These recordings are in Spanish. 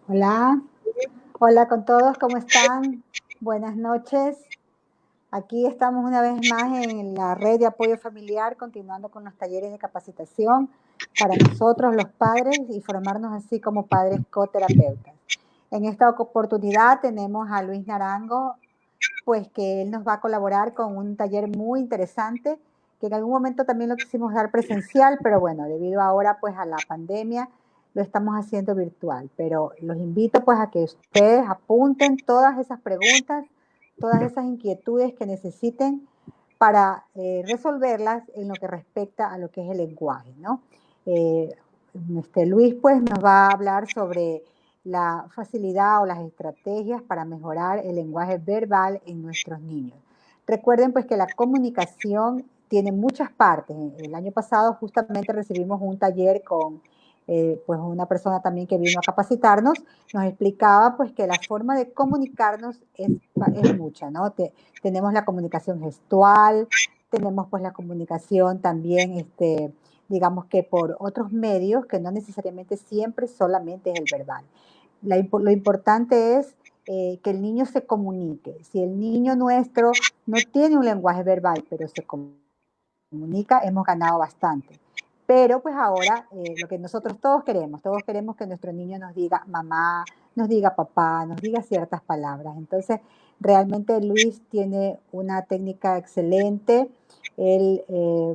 Hola, hola con todos, ¿cómo están? Buenas noches. Aquí estamos una vez más en la red de apoyo familiar, continuando con los talleres de capacitación para nosotros los padres y formarnos así como padres coterapeutas. En esta oportunidad tenemos a Luis Naranjo, pues que él nos va a colaborar con un taller muy interesante, que en algún momento también lo quisimos dar presencial, pero bueno, debido ahora pues a la pandemia, lo estamos haciendo virtual. Pero los invito pues a que ustedes apunten todas esas preguntas, todas esas inquietudes que necesiten para resolverlas en lo que respecta a lo que es el lenguaje, ¿no? Luis pues nos va a hablar sobre la facilidad o las estrategias para mejorar el lenguaje verbal en nuestros niños. Recuerden pues que la comunicación tiene muchas partes. El año pasado justamente recibimos un taller con pues una persona también que vino a capacitarnos, nos explicaba pues que la forma de comunicarnos es mucha, ¿no? Tenemos la comunicación gestual, tenemos pues la comunicación también, digamos que por otros medios que no necesariamente siempre solamente es el verbal. Lo importante es que el niño se comunique. Si el niño nuestro no tiene un lenguaje verbal, pero se comunica, hemos ganado bastante. Pero pues ahora lo que nosotros todos queremos que nuestro niño nos diga mamá, nos diga papá, nos diga ciertas palabras. Entonces, realmente Luis tiene una técnica excelente. Él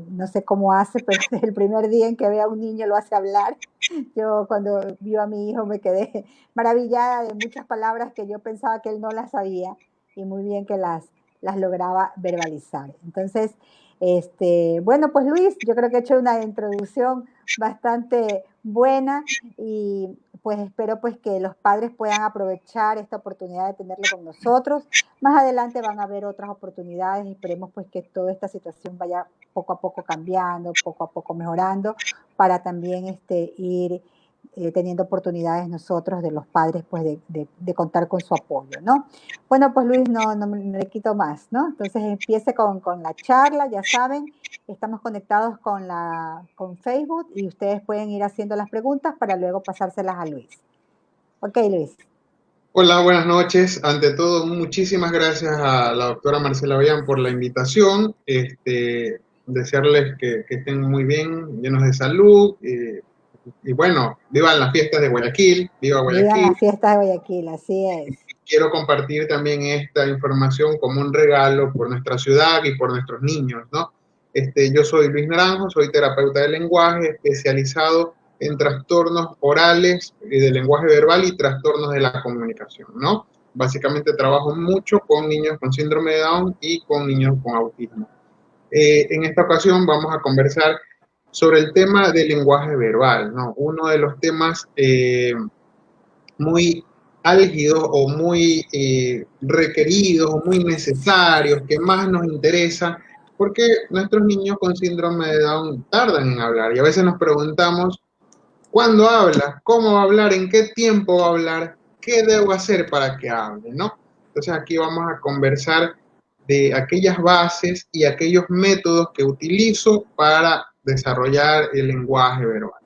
no sé cómo hace, pero desde el primer día en que ve a un niño lo hace hablar. Yo cuando vio a mi hijo me quedé maravillada de muchas palabras que yo pensaba que él no las sabía y muy bien que las lograba verbalizar. Entonces, bueno, pues Luis, yo creo que he hecho una introducción bastante buena y pues espero pues que los padres puedan aprovechar esta oportunidad de tenerlo con nosotros. Más adelante van a haber otras oportunidades y esperemos pues que toda esta situación vaya poco a poco cambiando, poco a poco mejorando, para también ir teniendo oportunidades nosotros de los padres pues de contar con su apoyo, ¿no? Bueno, pues Luis, no me le quito más, ¿no? Entonces empiece con la charla, ya saben, estamos conectados con Facebook y ustedes pueden ir haciendo las preguntas para luego pasárselas a Luis. Ok, Luis. Hola, buenas noches. Ante todo, muchísimas gracias a la doctora Marcela Ollán por la invitación. Desearles que estén muy bien, llenos de salud. Y bueno, vivan las fiestas de Guayaquil, viva Vivan Guayaquil. las fiestas de Guayaquil, así es. Quiero compartir también esta información como un regalo por nuestra ciudad y por nuestros niños, ¿no? Yo soy Luis Naranjo, soy terapeuta de lenguaje especializado en trastornos orales del lenguaje verbal y trastornos de la comunicación, ¿no? Básicamente trabajo mucho con niños con síndrome de Down y con niños con autismo. En esta ocasión vamos a conversar sobre el tema del lenguaje verbal, ¿no? Uno de los temas muy álgidos o muy requeridos o muy necesarios, que más nos interesa, porque nuestros niños con síndrome de Down tardan en hablar y a veces nos preguntamos, ¿cuándo habla? ¿Cómo va a hablar? ¿En qué tiempo va a hablar? ¿Qué debo hacer para que hable? ¿No? Entonces aquí vamos a conversar de aquellas bases y aquellos métodos que utilizo para desarrollar el lenguaje verbal.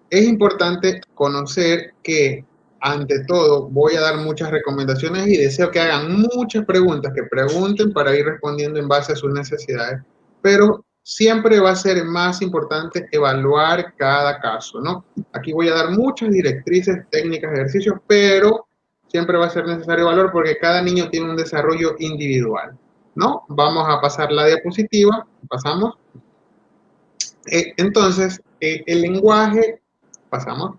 Es importante conocer que, ante todo, voy a dar muchas recomendaciones y deseo que hagan muchas preguntas, que pregunten para ir respondiendo en base a sus necesidades, pero siempre va a ser más importante evaluar cada caso, ¿no? Aquí voy a dar muchas directrices, técnicas, ejercicios, pero siempre va a ser necesario evaluar porque cada niño tiene un desarrollo individual, ¿no? Vamos a pasar la diapositiva, pasamos. Entonces, el lenguaje, pasamos.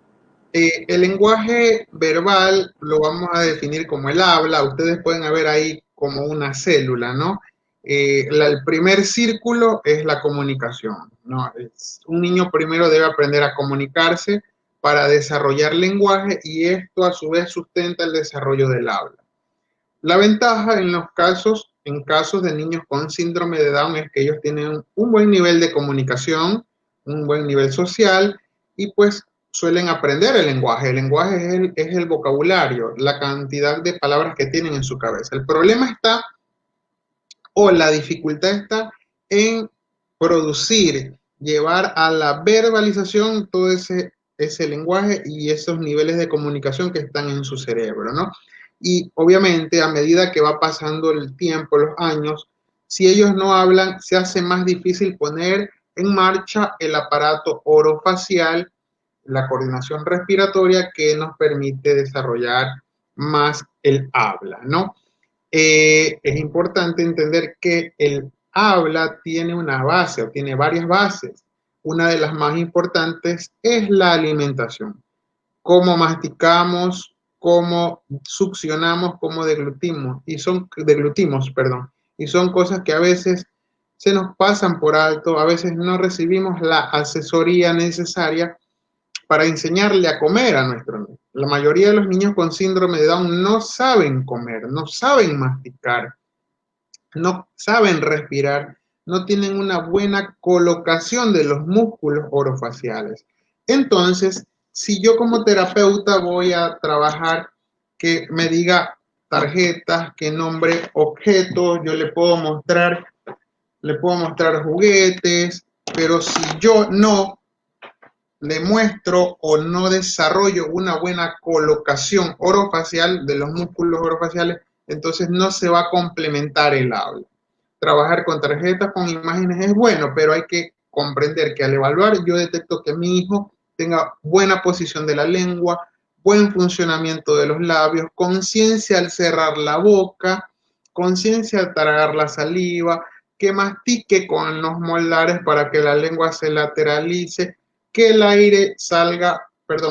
El lenguaje verbal lo vamos a definir como el habla. Ustedes pueden ver ahí como una célula, ¿no? El primer círculo es la comunicación, ¿no? Un niño primero debe aprender a comunicarse para desarrollar lenguaje y esto a su vez sustenta el desarrollo del habla. La ventaja en casos de niños con síndrome de Down es que ellos tienen un buen nivel de comunicación, un buen nivel social y pues suelen aprender el lenguaje. El lenguaje es el vocabulario, la cantidad de palabras que tienen en su cabeza. El problema está, o la dificultad está en producir, llevar a la verbalización todo ese lenguaje y esos niveles de comunicación que están en su cerebro, ¿no? Y obviamente a medida que va pasando el tiempo, los años, si ellos no hablan, se hace más difícil poner en marcha el aparato orofacial, la coordinación respiratoria que nos permite desarrollar más el habla, ¿no? Es importante entender que el habla tiene una base o tiene varias bases. Una de las más importantes es la alimentación. Cómo masticamos, cómo succionamos, cómo deglutimos, perdón. Y son cosas que a veces se nos pasan por alto, a veces no recibimos la asesoría necesaria para enseñarle a comer a nuestro niño. La mayoría de los niños con síndrome de Down no saben comer, no saben masticar, no saben respirar, no tienen una buena colocación de los músculos orofaciales. Entonces, si yo como terapeuta voy a trabajar que me diga tarjetas, que nombre objetos, yo le puedo mostrar juguetes, pero si yo no le muestro o no desarrollo una buena colocación orofacial de los músculos orofaciales, entonces no se va a complementar el habla. Trabajar con tarjetas, con imágenes es bueno, pero hay que comprender que al evaluar yo detecto que mi hijo tenga buena posición de la lengua, buen funcionamiento de los labios, conciencia al cerrar la boca, conciencia al tragar la saliva, que mastique con los molares para que la lengua se lateralice, que el aire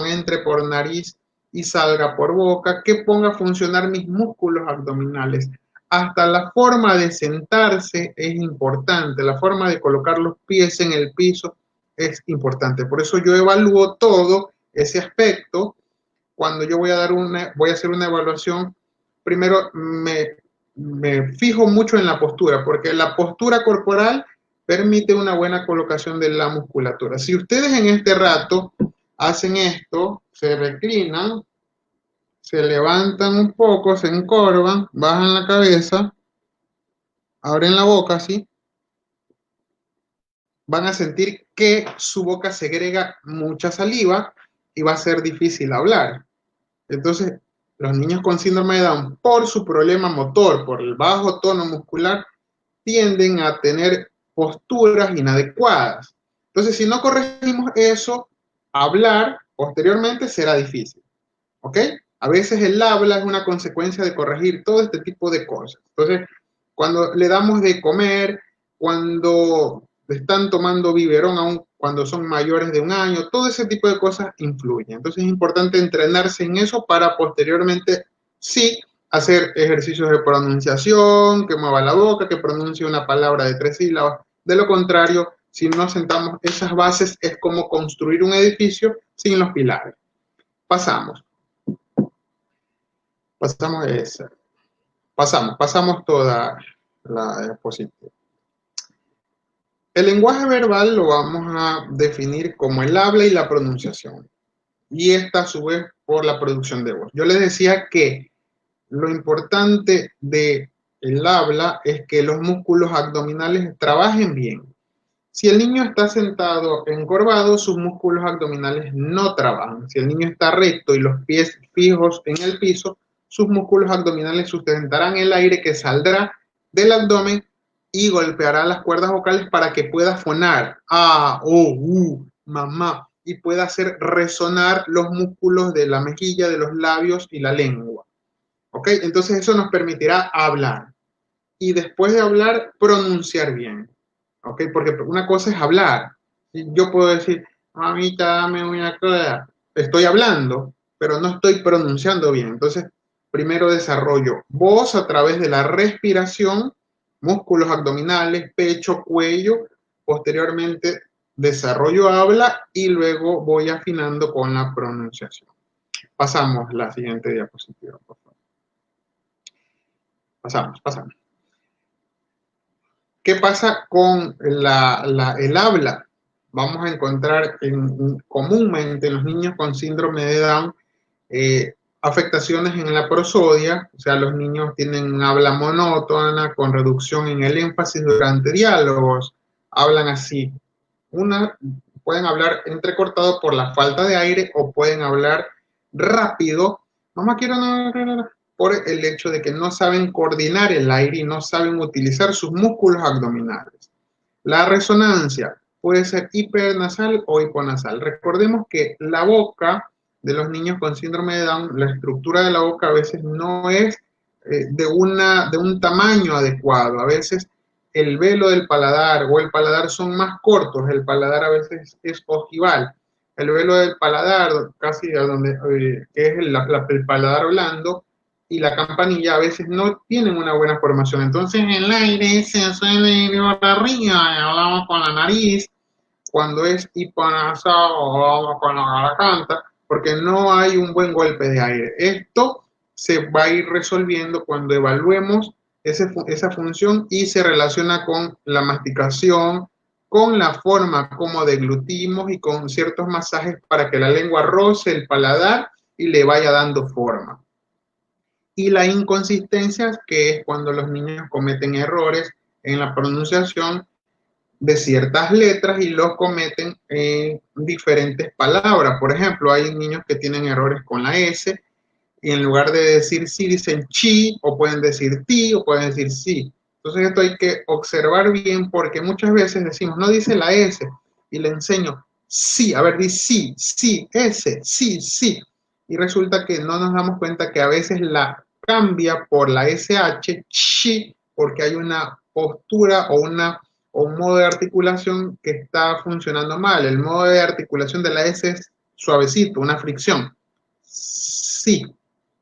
entre por nariz y salga por boca, que ponga a funcionar mis músculos abdominales. Hasta la forma de sentarse es importante, la forma de colocar los pies en el piso es importante. Por eso yo evalúo todo ese aspecto. Cuando yo voy a hacer una evaluación, primero me fijo mucho en la postura, porque la postura corporal permite una buena colocación de la musculatura. Si ustedes en este rato hacen esto, se reclinan, se levantan un poco, se encorvan, bajan la cabeza, abren la boca así, van a sentir que su boca segrega mucha saliva y va a ser difícil hablar. Entonces, los niños con síndrome de Down, por su problema motor, por el bajo tono muscular, tienden a tener posturas inadecuadas. Entonces, si no corregimos eso, hablar posteriormente será difícil. ¿Ok? A veces el habla es una consecuencia de corregir todo este tipo de cosas. Entonces, cuando le damos de comer, cuando están tomando biberón aún cuando son mayores de 1 año, todo ese tipo de cosas influyen. Entonces es importante entrenarse en eso para posteriormente sí hacer ejercicios de pronunciación, que mueva la boca, que pronuncie una palabra de 3 sílabas. De lo contrario, si no sentamos esas bases, es como construir un edificio sin los pilares. Pasamos esa. Pasamos toda la diapositiva. El lenguaje verbal lo vamos a definir como el habla y la pronunciación. Y esta a su vez por la producción de voz. Yo les decía que lo importante de el habla es que los músculos abdominales trabajen bien. Si el niño está sentado encorvado, sus músculos abdominales no trabajan. Si el niño está recto y los pies fijos en el piso, sus músculos abdominales sustentarán el aire que saldrá del abdomen y golpeará las cuerdas vocales para que pueda fonar a, o, mamá, y pueda hacer resonar los músculos de la mejilla, de los labios y la lengua. ¿Ok? Entonces eso nos permitirá hablar. Y después de hablar, pronunciar bien. ¿Ok? Porque una cosa es hablar. Yo puedo decir, mamita, dame una cosa. Estoy hablando, pero no estoy pronunciando bien. Entonces, primero desarrollo voz a través de la respiración, músculos abdominales, pecho, cuello. Posteriormente, desarrollo habla y luego voy afinando con la pronunciación. Pasamos la siguiente diapositiva, por favor. Pasamos. ¿Qué pasa con el habla? Vamos a encontrar comúnmente en los niños con síndrome de Down afectaciones en la prosodia, o sea, los niños tienen habla monótona con reducción en el énfasis durante diálogos, hablan así. Pueden hablar entrecortado por la falta de aire o pueden hablar rápido. Mamá, quiero por el hecho de que no saben coordinar el aire y no saben utilizar sus músculos abdominales. La resonancia puede ser hipernasal o hiponasal. Recordemos que la boca de los niños con síndrome de Down, la estructura de la boca a veces no es de un tamaño adecuado. A veces el velo del paladar o el paladar son más cortos. El paladar a veces es ojival. El velo del paladar, casi a donde es el paladar blando, y la campanilla a veces no tienen una buena formación. Entonces el aire se suele ir para arriba, hablamos con la nariz, cuando es hiponasal hablamos con la garganta, porque no hay un buen golpe de aire. Esto se va a ir resolviendo cuando evaluemos esa función y se relaciona con la masticación, con la forma como deglutimos y con ciertos masajes para que la lengua roce el paladar y le vaya dando forma. Y la inconsistencia, que es cuando los niños cometen errores en la pronunciación de ciertas letras y los cometen en diferentes palabras. Por ejemplo, hay niños que tienen errores con la S y en lugar de decir sí dicen chi, o pueden decir ti, o pueden decir sí. Entonces esto hay que observar bien porque muchas veces decimos, no dice la S, y le enseño sí, a ver, di sí, sí, S, sí, sí. Y resulta que no nos damos cuenta que a veces la cambia por la SH, chi, porque hay una postura o un modo de articulación que está funcionando mal. El modo de articulación de la S es suavecito, una fricción. Sí.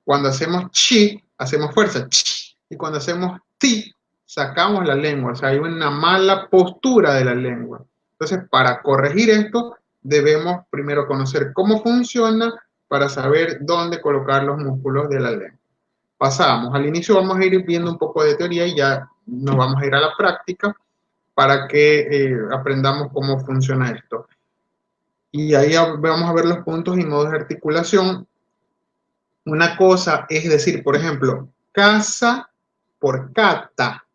Cuando hacemos chi, hacemos fuerza. Chi. Y cuando hacemos ti, sacamos la lengua. O sea, hay una mala postura de la lengua. Entonces, para corregir esto, debemos primero conocer cómo funciona para saber dónde colocar los músculos de la lengua. Pasamos. Al inicio vamos a ir viendo un poco de teoría y ya nos vamos a ir a la práctica para que aprendamos cómo funciona esto. Y ahí vamos a ver los puntos y modos de articulación. Una cosa es decir, por ejemplo, casa por cata.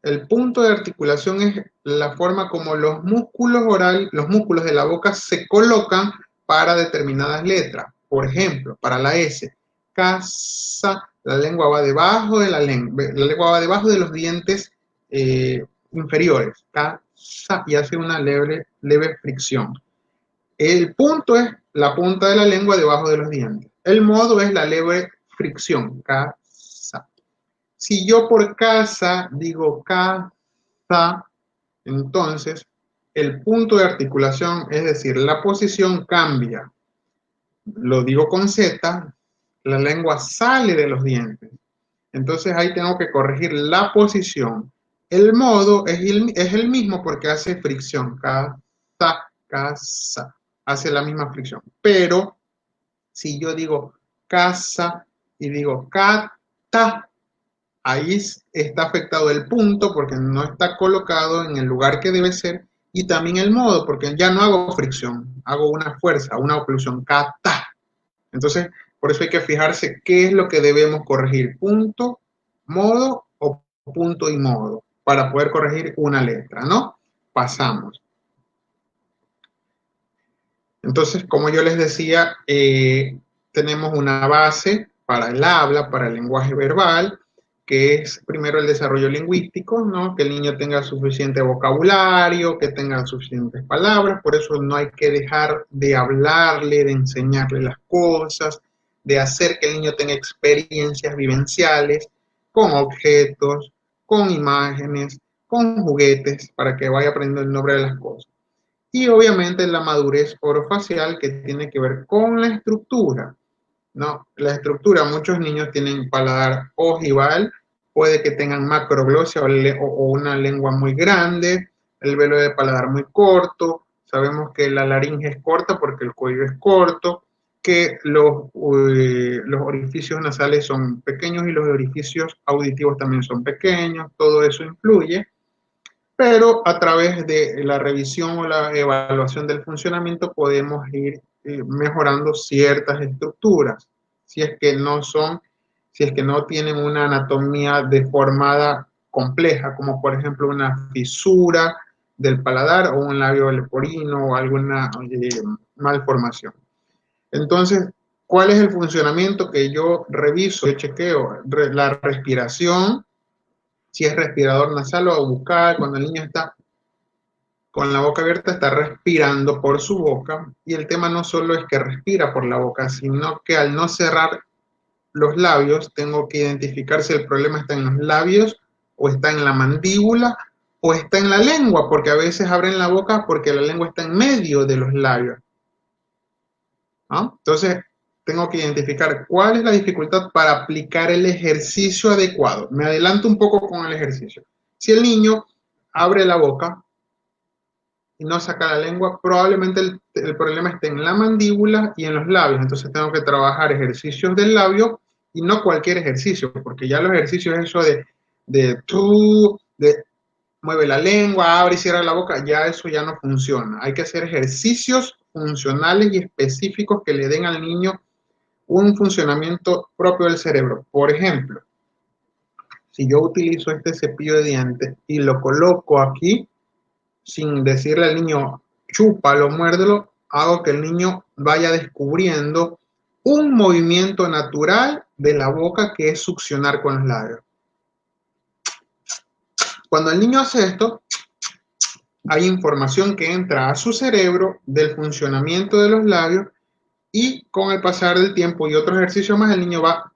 El punto de articulación es la forma como los músculos orales, los músculos de la boca se colocan para determinadas letras. Por ejemplo, para la S, casa, la lengua va debajo de la lengua va debajo de los dientes inferiores, casa, y hace una leve fricción. El punto es la punta de la lengua debajo de los dientes. El modo es la leve fricción, casa. Si yo por casa digo casa, entonces el punto de articulación, es decir, la posición cambia. Lo digo con Z, la lengua sale de los dientes. Entonces ahí tengo que corregir la posición. El modo es el mismo porque hace fricción, casa, casa, hace la misma fricción. Pero si yo digo casa y digo cata, ahí está afectado el punto porque no está colocado en el lugar que debe ser, y también el modo porque ya no hago fricción, hago una fuerza, una oclusión, cata. Entonces, Por eso hay que fijarse qué es lo que debemos corregir, punto, modo o punto y modo, para poder corregir una letra, ¿no? Pasamos. Entonces, como yo les decía, tenemos una base para el habla, para el lenguaje verbal, que es primero el desarrollo lingüístico, ¿no? Que el niño tenga suficiente vocabulario, que tenga suficientes palabras, por eso no hay que dejar de hablarle, de enseñarle las cosas, de hacer que el niño tenga experiencias vivenciales con objetos, con imágenes, con juguetes, para que vaya aprendiendo el nombre de las cosas. Y obviamente la madurez orofacial, que tiene que ver con la estructura, ¿no? La estructura, muchos niños tienen paladar ojival, puede que tengan macroglosia o una lengua muy grande, el velo de paladar muy corto, sabemos que la laringe es corta porque el cuello es corto, que los orificios nasales son pequeños y los orificios auditivos también son pequeños, todo eso influye, pero a través de la revisión o la evaluación del funcionamiento podemos ir mejorando ciertas estructuras, si es que no son, si es que no tienen una anatomía deformada compleja, como por ejemplo una fisura del paladar o un labio leporino o alguna malformación. Entonces, ¿cuál es el funcionamiento que yo reviso, yo chequeo? La respiración, si es respirador nasal o bucal, cuando el niño está con la boca abierta, está respirando por su boca, y el tema no solo es que respira por la boca, sino que al no cerrar los labios, tengo que identificar si el problema está en los labios, o está en la mandíbula, o está en la lengua, porque a veces abren la boca porque la lengua está en medio de los labios, ¿no? Entonces, tengo que identificar cuál es la dificultad para aplicar el ejercicio adecuado. Me adelanto un poco con el ejercicio. Si el niño abre la boca y no saca la lengua, probablemente el problema esté en la mandíbula y en los labios. Entonces tengo que trabajar ejercicios del labio, y no cualquier ejercicio, porque ya los ejercicios, eso de mueve la lengua, abre y cierra la boca, ya eso ya no funciona. Hay que hacer ejercicios funcionales y específicos que le den al niño un funcionamiento propio del cerebro. Por ejemplo, si yo utilizo este cepillo de dientes y lo coloco aquí, sin decirle al niño, chúpalo, muérdelo, hago que el niño vaya descubriendo un movimiento natural de la boca, que es succionar con los labios. Cuando el niño hace esto, hay información que entra a su cerebro del funcionamiento de los labios, y con el pasar del tiempo y otros ejercicios más, el niño va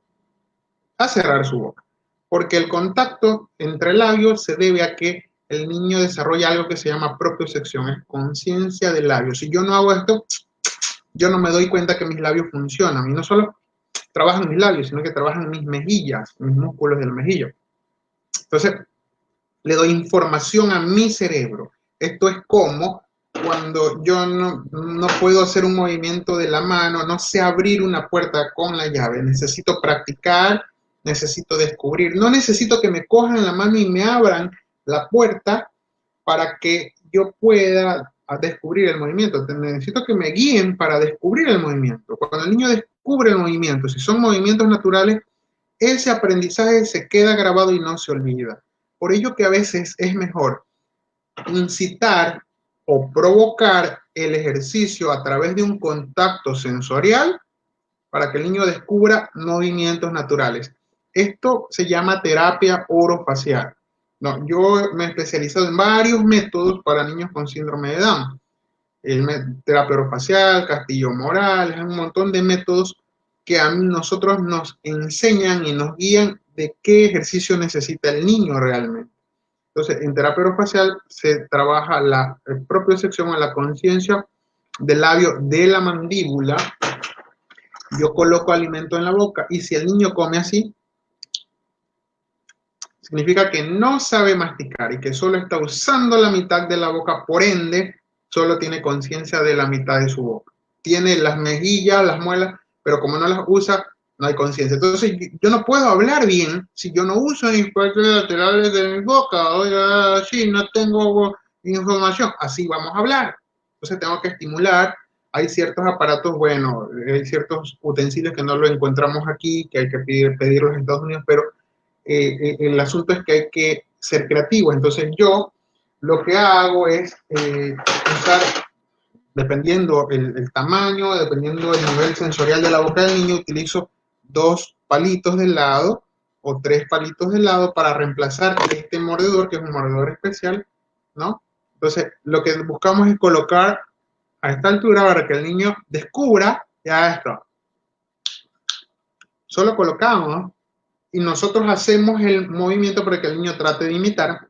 a cerrar su boca, porque el contacto entre labios se debe a que el niño desarrolla algo que se llama propiocepción, es conciencia del labio. Si yo no hago esto, yo no me doy cuenta que mis labios funcionan, y no solo trabajan mis labios, sino que trabajan mis mejillas, mis músculos del mejillo. Entonces, le doy información a mi cerebro. Esto es como cuando yo no puedo hacer un movimiento de la mano, no sé abrir una puerta con la llave, necesito practicar, necesito descubrir, no necesito que me cojan la mano y me abran la puerta para que yo pueda descubrir el movimiento, necesito que me guíen para descubrir el movimiento. Cuando el niño descubre el movimiento, si son movimientos naturales, ese aprendizaje se queda grabado y no se olvida. Por ello que a veces es mejor incitar o provocar el ejercicio a través de un contacto sensorial para que el niño descubra movimientos naturales. Esto se llama terapia orofacial. No, yo me he especializado en varios métodos para niños con síndrome de Down. Terapia orofacial, Castillo Morales, un montón de métodos que a nosotros nos enseñan y nos guían de qué ejercicio necesita el niño realmente. Entonces, en terapia orofacial se trabaja la propiocepción a la conciencia del labio de la mandíbula. Yo coloco alimento en la boca, y si el niño come así, significa que no sabe masticar y que solo está usando la mitad de la boca, por ende, solo tiene conciencia de la mitad de su boca. Tiene las mejillas, las muelas, pero como no las usa, no hay conciencia. Entonces, yo no puedo hablar bien si yo no uso mis partes laterales de mi boca. Oiga, sí, no tengo información. Así vamos a hablar. Entonces, tengo que estimular hay ciertos aparatos, bueno, hay ciertos utensilios que no lo encontramos aquí, que hay que pedirlos en Estados Unidos, pero el asunto es que hay que ser creativos. Entonces yo lo que hago es usar, dependiendo el tamaño, dependiendo del nivel sensorial de la boca del niño, utilizo 2 palitos de helado o 3 palitos de helado para reemplazar este mordedor, que es un mordedor especial, ¿no? Entonces, lo que buscamos es colocar a esta altura para que el niño descubra ya esto. Solo colocamos y nosotros hacemos el movimiento para que el niño trate de imitar.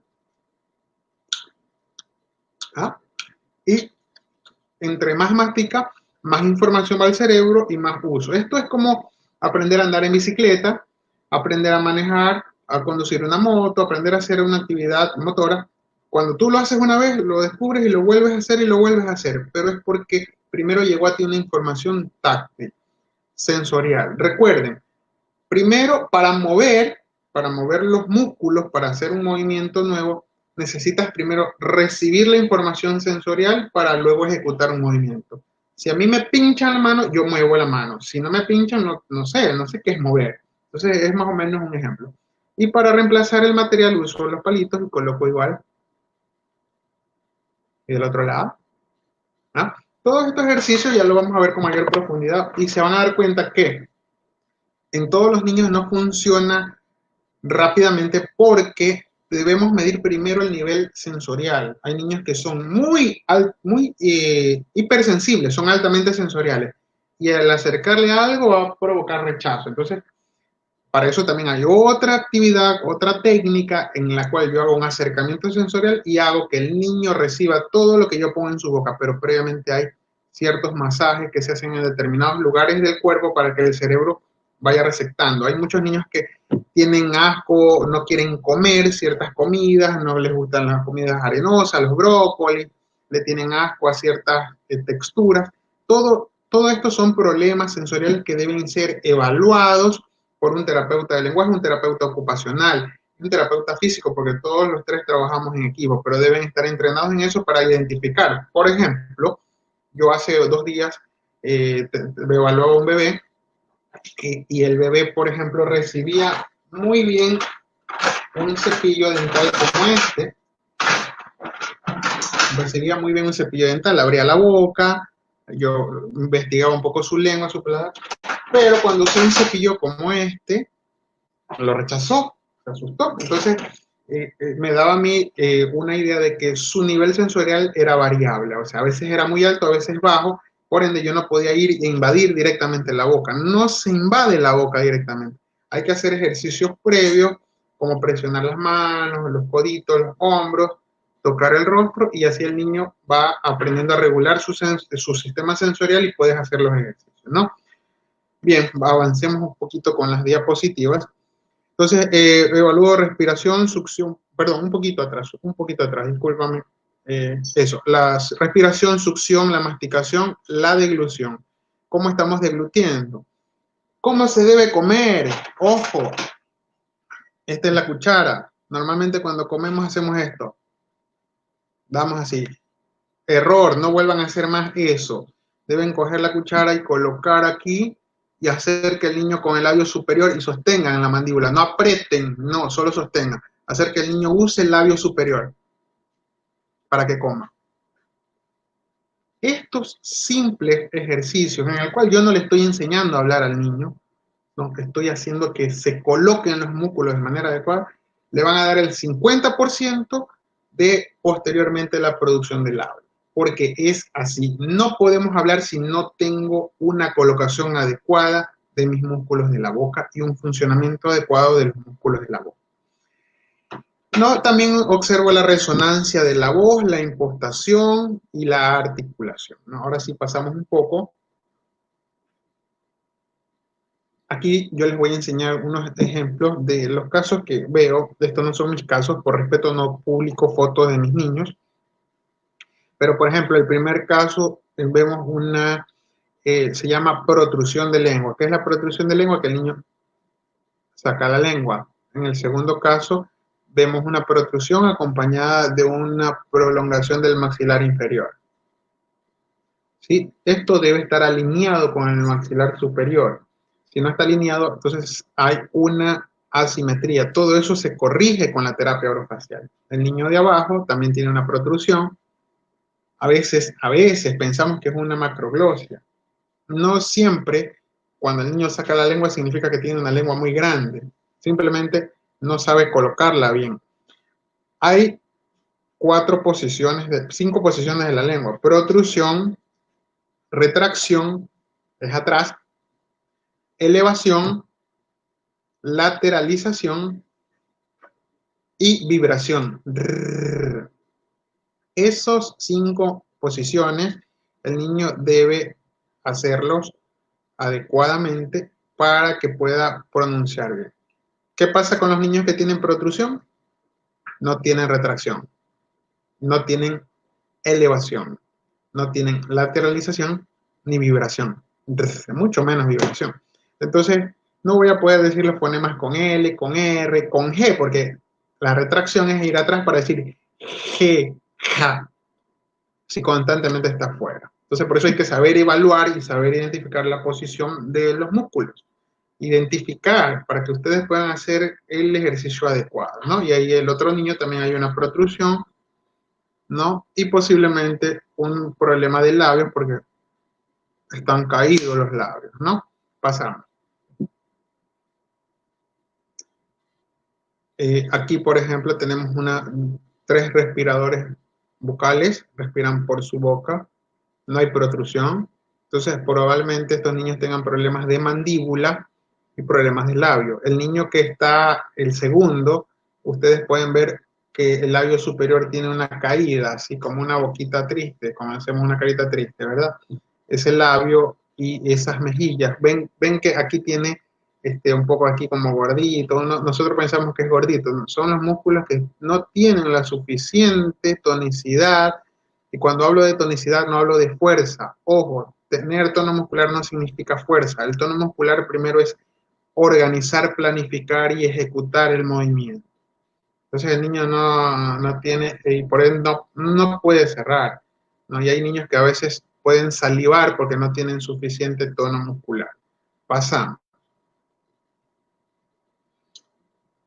¿Ah? Y entre más mastica, más información va al cerebro y más uso. Esto es como aprender a andar en bicicleta, aprender a manejar, a conducir una moto, aprender a hacer una actividad motora. Cuando tú lo haces una vez, lo descubres y lo vuelves a hacer y lo vuelves a hacer, pero es porque primero llegó a ti una información táctil, sensorial. Recuerden, primero para mover los músculos, para hacer un movimiento nuevo, necesitas primero recibir la información sensorial para luego ejecutar un movimiento. Si a mí me pinchan la mano, yo muevo la mano. Si no me pinchan, no sé qué es mover. Entonces es más o menos un ejemplo. Y para reemplazar el material uso los palitos y coloco igual. Y del otro lado. ¿Ah? Todos estos ejercicios ya lo vamos a ver con mayor profundidad y se van a dar cuenta que en todos los niños no funciona rápidamente porque debemos medir primero el nivel sensorial. Hay niños que son muy hipersensibles, son altamente sensoriales y al acercarle algo va a provocar rechazo. Entonces, para eso también hay otra actividad, otra técnica en la cual yo hago un acercamiento sensorial y hago que el niño reciba todo lo que yo pongo en su boca, pero previamente hay ciertos masajes que se hacen en determinados lugares del cuerpo para que el cerebro vaya receptando. Hay muchos niños que tienen asco, no quieren comer ciertas comidas, no les gustan las comidas arenosas, los brócolis, le tienen asco a ciertas texturas. Todo esto son problemas sensoriales que deben ser evaluados por un terapeuta de lenguaje, un terapeuta ocupacional, un terapeuta físico, porque todos los tres trabajamos en equipo, pero deben estar entrenados en eso para identificar. Por ejemplo, yo hace 2 días me evaluaba a un bebé y el bebé, por ejemplo, recibía muy bien un cepillo dental como este, recibía muy bien un cepillo dental, abría la boca, yo investigaba un poco su lengua, su paladar, pero cuando usé un cepillo como este, lo rechazó, se asustó. Entonces, me daba a mí una idea de que su nivel sensorial era variable, o sea, a veces era muy alto, a veces bajo, por ende yo no podía ir e invadir directamente la boca. No se invade la boca directamente. Hay que hacer ejercicios previos, como presionar las manos, los coditos, los hombros, tocar el rostro y así el niño va aprendiendo a regular su sistema sensorial y puedes hacer los ejercicios, ¿no? Bien, avancemos un poquito con las diapositivas. Entonces, evalúo respiración, succión, perdón, un poquito atrás, discúlpame. Eso, la respiración, succión, la masticación, la deglución. ¿Cómo estamos deglutiendo? ¿Cómo se debe comer? Ojo, esta es la cuchara. Normalmente cuando comemos hacemos esto. Damos así. Error, no vuelvan a hacer más eso. Deben coger la cuchara y colocar aquí y hacer que el niño con el labio superior y sostengan en la mandíbula. No aprieten, no, solo sostengan. Hacer que el niño use el labio superior para que coma. Estos simples ejercicios en el cual yo no le estoy enseñando a hablar al niño, no, estoy haciendo que se coloquen los músculos de manera adecuada, le van a dar el 50% de posteriormente la producción del habla. Porque es así. No podemos hablar si no tengo una colocación adecuada de mis músculos de la boca y un funcionamiento adecuado de los músculos de la boca. No, también observo la resonancia de la voz, la impostación y la articulación, ¿no? Ahora sí pasamos un poco. Aquí yo les voy a enseñar unos ejemplos de los casos que veo. Estos no son mis casos, por respeto no publico fotos de mis niños. Pero, por ejemplo, el primer caso vemos una, se llama protrusión de lengua. ¿Qué es la protrusión de lengua? Que el niño saca la lengua. En el segundo caso, vemos una protrusión acompañada de una prolongación del maxilar inferior. ¿sí? Esto debe estar alineado con el maxilar superior. Si no está alineado, entonces hay una asimetría. Todo eso se corrige con la terapia orofacial. El niño de abajo también tiene una protrusión. A veces pensamos que es una macroglosia. No siempre cuando el niño saca la lengua significa que tiene una lengua muy grande. Simplemente no sabe colocarla bien. Hay cinco posiciones de la lengua: protrusión, retracción, es atrás, elevación, lateralización y vibración. Esos 5 posiciones el niño debe hacerlos adecuadamente para que pueda pronunciar bien. ¿Qué pasa con los niños que tienen protrusión? No tienen retracción, no tienen elevación, no tienen lateralización ni vibración, mucho menos vibración. Entonces, no voy a poder decir los fonemas con L, con R, con G, porque la retracción es ir atrás para decir G, ja, si constantemente está afuera. Entonces, por eso hay que saber evaluar y saber identificar la posición de los músculos. Identificar para que ustedes puedan hacer el ejercicio adecuado, ¿no? Y ahí el otro niño también hay una protrusión, ¿no? Y posiblemente un problema de labios porque están caídos los labios, ¿no? Pasamos. Aquí, por ejemplo, tenemos 3 respiradores bucales, respiran por su boca, no hay protrusión. Entonces, probablemente estos niños tengan problemas de mandíbula y problemas de labio. El niño que está el segundo, ustedes pueden ver que el labio superior tiene una caída, así como una boquita triste, como hacemos una carita triste, ¿verdad? Ese labio y esas mejillas. Ven que aquí tiene un poco aquí como gordito. Nosotros pensamos que es gordito. Son los músculos que no tienen la suficiente tonicidad. Y cuando hablo de tonicidad no hablo de fuerza. Ojo, tener tono muscular no significa fuerza. El tono muscular primero es organizar, planificar y ejecutar el movimiento. Entonces el niño no tiene, y por él no puede cerrar, ¿no? Y hay niños que a veces pueden salivar porque no tienen suficiente tono muscular. Pasamos.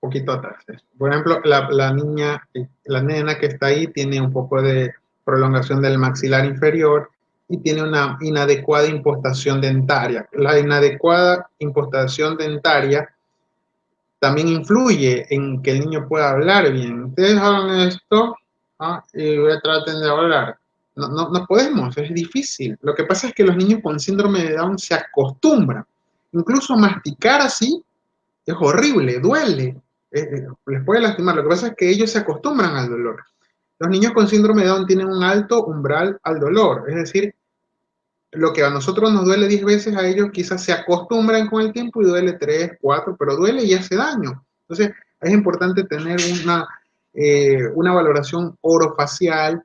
Un poquito atrás. Por ejemplo, la nena que está ahí tiene un poco de prolongación del maxilar inferior y tiene una inadecuada impostación dentaria. La inadecuada impostación dentaria también influye en que el niño pueda hablar bien. Ustedes hagan esto y traten de hablar. No podemos, es difícil. Lo que pasa es que los niños con síndrome de Down se acostumbran. Incluso masticar así es horrible, duele, les puede lastimar. Lo que pasa es que ellos se acostumbran al dolor. Los niños con síndrome de Down tienen un alto umbral al dolor, es decir, lo que a nosotros nos duele 10 veces, a ellos quizás se acostumbran con el tiempo y duele 3, 4, pero duele y hace daño. Entonces, es importante tener una valoración orofacial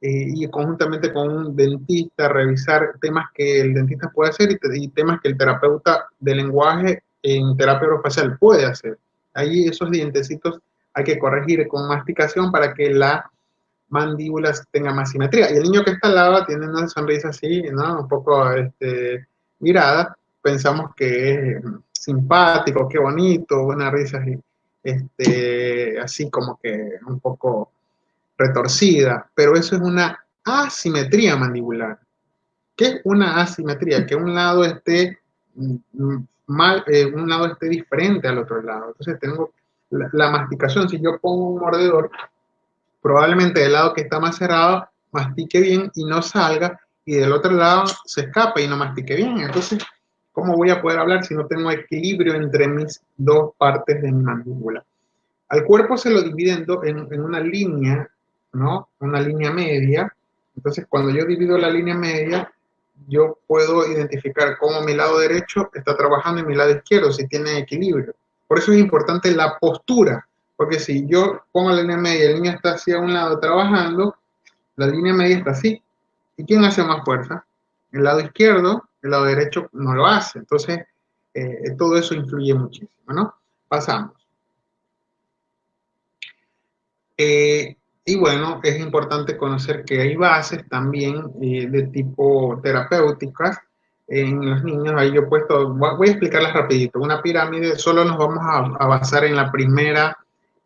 y conjuntamente con un dentista, revisar temas que el dentista puede hacer y temas que el terapeuta de lenguaje en terapia orofacial puede hacer. Ahí esos dientecitos hay que corregir con masticación para que la mandíbulas tenga más simetría. Y el niño que está al lado tiene una sonrisa así, ¿no? Un poco mirada. Pensamos que es simpático, qué bonito, buena risa así, así como que un poco retorcida. Pero eso es una asimetría mandibular. ¿Qué es una asimetría? Que un lado esté mal, un lado esté diferente al otro lado. Entonces tengo la masticación. Si yo pongo un mordedor, probablemente del lado que está más cerrado mastique bien y no salga, y del otro lado se escape y no mastique bien. Entonces, ¿cómo voy a poder hablar si no tengo equilibrio entre mis dos partes de mi mandíbula? Al cuerpo se lo divide en una línea, ¿no? Una línea media. Entonces, cuando yo divido la línea media, yo puedo identificar cómo mi lado derecho está trabajando y mi lado izquierdo, si tiene equilibrio. Por eso es importante la postura, porque si yo pongo la línea media y el niño está así a un lado trabajando, la línea media está así. ¿Y quién hace más fuerza? El lado izquierdo, el lado derecho no lo hace. Entonces, todo eso influye muchísimo, ¿no? Pasamos. Y bueno, es importante conocer que hay bases también de tipo terapéuticas en los niños. Ahí yo he puesto, voy a explicarlas rapidito. Una pirámide, solo nos vamos a basar en la primera,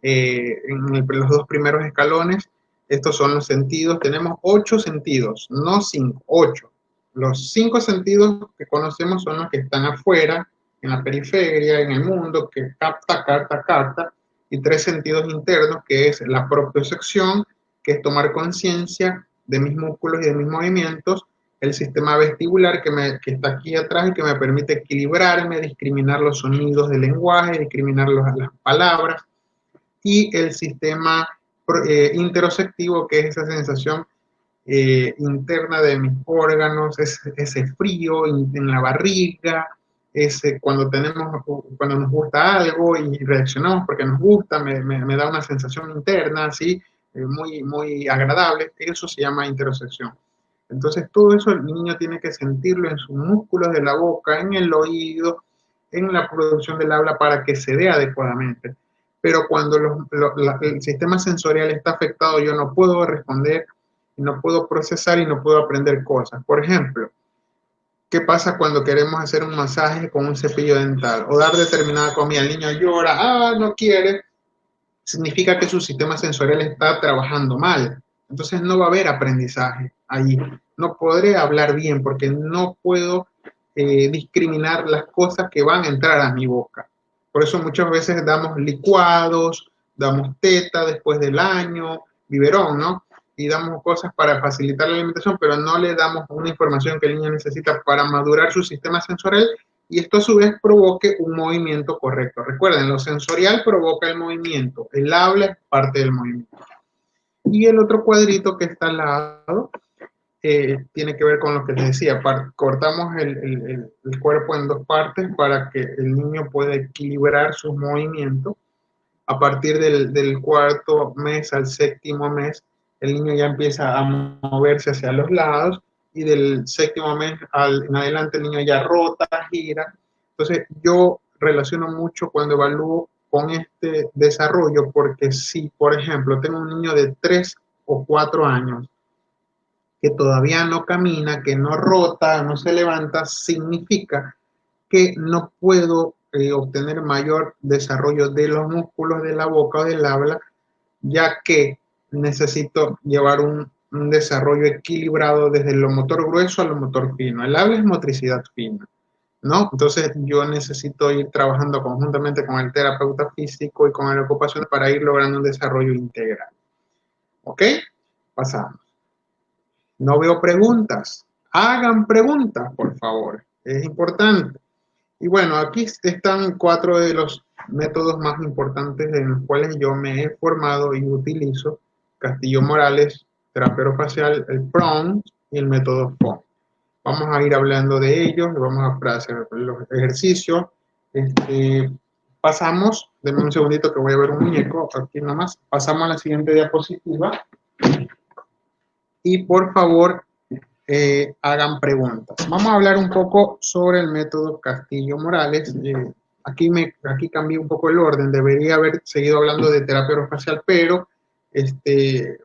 los dos primeros escalones. Estos son los sentidos. Tenemos 8 sentidos, no 5, 8. Los 5 sentidos que conocemos son los que están afuera, en la periferia, en el mundo, que capta, carta, carta, y 3 sentidos internos, que es la propiocepción, que es tomar conciencia de mis músculos y de mis movimientos, el sistema vestibular que está aquí atrás y que me permite equilibrarme, discriminar los sonidos del lenguaje, discriminar las palabras, y el sistema interoceptivo, que es esa sensación interna de mis órganos, ese frío en la barriga, cuando nos gusta algo y reaccionamos porque nos gusta, me da una sensación interna así, muy, muy agradable. Eso se llama interocepción. Entonces todo eso el niño tiene que sentirlo en sus músculos de la boca, en el oído, en la producción del habla para que se dé adecuadamente. Pero cuando el sistema sensorial está afectado, yo no puedo responder, no puedo procesar y no puedo aprender cosas. Por ejemplo, ¿qué pasa cuando queremos hacer un masaje con un cepillo dental o dar determinada comida? El niño llora, no quiere, significa que su sistema sensorial está trabajando mal. Entonces no va a haber aprendizaje ahí. No podré hablar bien porque no puedo discriminar las cosas que van a entrar a mi boca. Por eso muchas veces damos licuados, damos teta después del año, biberón, ¿no? Y damos cosas para facilitar la alimentación, pero no le damos una información que el niño necesita para madurar su sistema sensorial y esto a su vez provoque un movimiento correcto. Recuerden, lo sensorial provoca el movimiento, el habla es parte del movimiento. Y el otro cuadrito que está al lado tiene que ver con lo que les decía, cortamos el cuerpo en dos partes para que el niño pueda equilibrar sus movimientos. A partir del cuarto mes al séptimo mes, el niño ya empieza a moverse hacia los lados y del séptimo mes en adelante el niño ya rota, gira. Entonces yo relaciono mucho cuando evalúo con este desarrollo porque si, por ejemplo, tengo un niño de 3 o 4 años que todavía no camina, que no rota, no se levanta, significa que no puedo obtener mayor desarrollo de los músculos de la boca o del habla, ya que necesito llevar un desarrollo equilibrado desde lo motor grueso a lo motor fino. El habla es motricidad fina, ¿no? Entonces yo necesito ir trabajando conjuntamente con el terapeuta físico y con el ocupacional para ir logrando un desarrollo integral. ¿Ok? Pasamos. No veo preguntas. Hagan preguntas, por favor. Es importante. Y bueno, aquí están 4 de los métodos más importantes en los cuales yo me he formado y utilizo: Castillo Morales, terapia orofacial, el PROM y el método FOM. Vamos a ir hablando de ellos, vamos a hacer los ejercicios. Pasamos, denme un segundito que voy a ver un muñeco aquí nomás. Pasamos a la siguiente diapositiva. Y por favor, hagan preguntas. Vamos a hablar un poco sobre el método Castillo Morales. Aquí cambié un poco el orden, debería haber seguido hablando de terapia orofacial, pero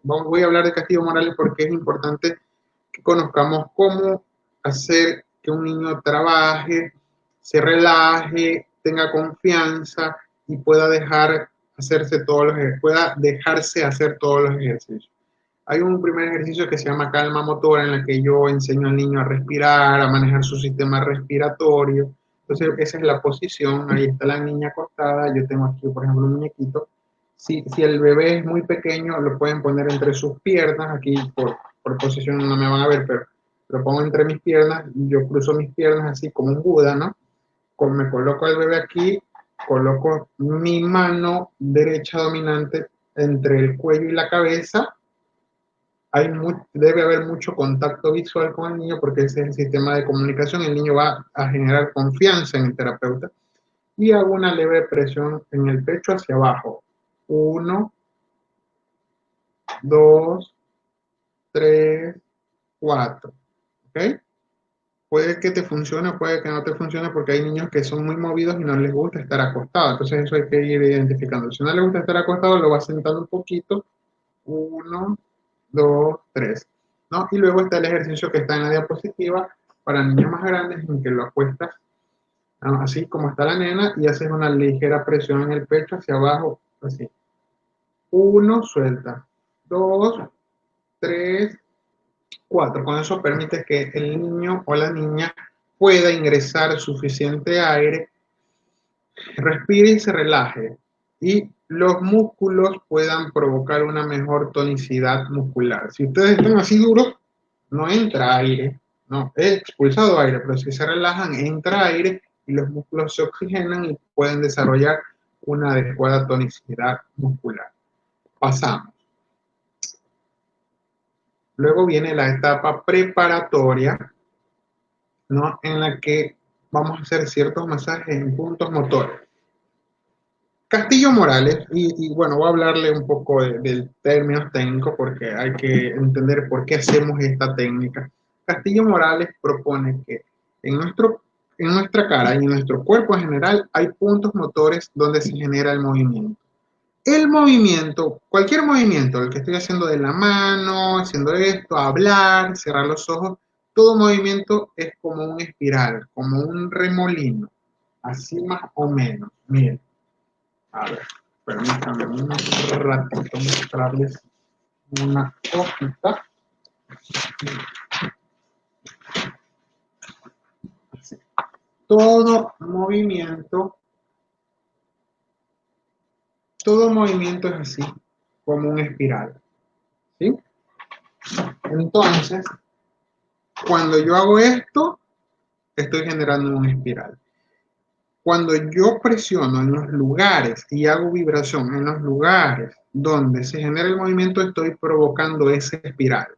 voy a hablar de Castillo Morales porque es importante que conozcamos cómo hacer que un niño trabaje, se relaje, tenga confianza y pueda dejarse hacer todos los ejercicios. Hay un primer ejercicio que se llama calma motora, en la que yo enseño al niño a respirar, a manejar su sistema respiratorio. Entonces, esa es la posición. Ahí está la niña acostada. Yo tengo aquí, por ejemplo, un muñequito. Si el bebé es muy pequeño, lo pueden poner entre sus piernas. Aquí, por posición, no me van a ver, pero lo pongo entre mis piernas. Yo cruzo mis piernas así como un Buda, ¿no? Me coloco al bebé aquí, coloco mi mano derecha dominante entre el cuello y la cabeza. Debe haber mucho contacto visual con el niño porque ese es el sistema de comunicación. El niño va a generar confianza en el terapeuta. Y hago una leve presión en el pecho hacia abajo. 1, 2, 3, 4. ¿Ok? Puede que te funcione, puede que no te funcione, porque hay niños que son muy movidos y no les gusta estar acostados. Entonces eso hay que ir identificando. Si no les gusta estar acostado, lo vas sentando un poquito 1, 2, 3, ¿no? Y luego está el ejercicio que está en la diapositiva para niños más grandes, en que lo acuestas, ¿no? Así como está la nena, y haces una ligera presión en el pecho hacia abajo, así. 1, suelta. 2, 3, 4. Con eso permite que el niño o la niña pueda ingresar suficiente aire, respire y se relaje, y los músculos puedan provocar una mejor tonicidad muscular. Si ustedes están así duros, no entra aire, no, he expulsado aire, pero si se relajan, entra aire y los músculos se oxigenan y pueden desarrollar una adecuada tonicidad muscular. Pasamos. Luego viene la etapa preparatoria, ¿no? En la que vamos a hacer ciertos masajes en puntos motores. Castillo Morales, y bueno, voy a hablarle un poco del término técnico porque hay que entender por qué hacemos esta técnica. Castillo Morales propone que en nuestra cara y en nuestro cuerpo en general hay puntos motores donde se genera el movimiento. El movimiento, cualquier movimiento, el que estoy haciendo de la mano, haciendo esto, hablar, cerrar los ojos, todo movimiento es como un espiral, como un remolino, así más o menos. Miren, a ver, permítanme un ratito mostrarles una cosita. Así. Todo movimiento es así, como un espiral, ¿sí? Entonces, cuando yo hago esto, estoy generando una espiral. Cuando yo presiono en los lugares y hago vibración en los lugares donde se genera el movimiento, estoy provocando esa espiral.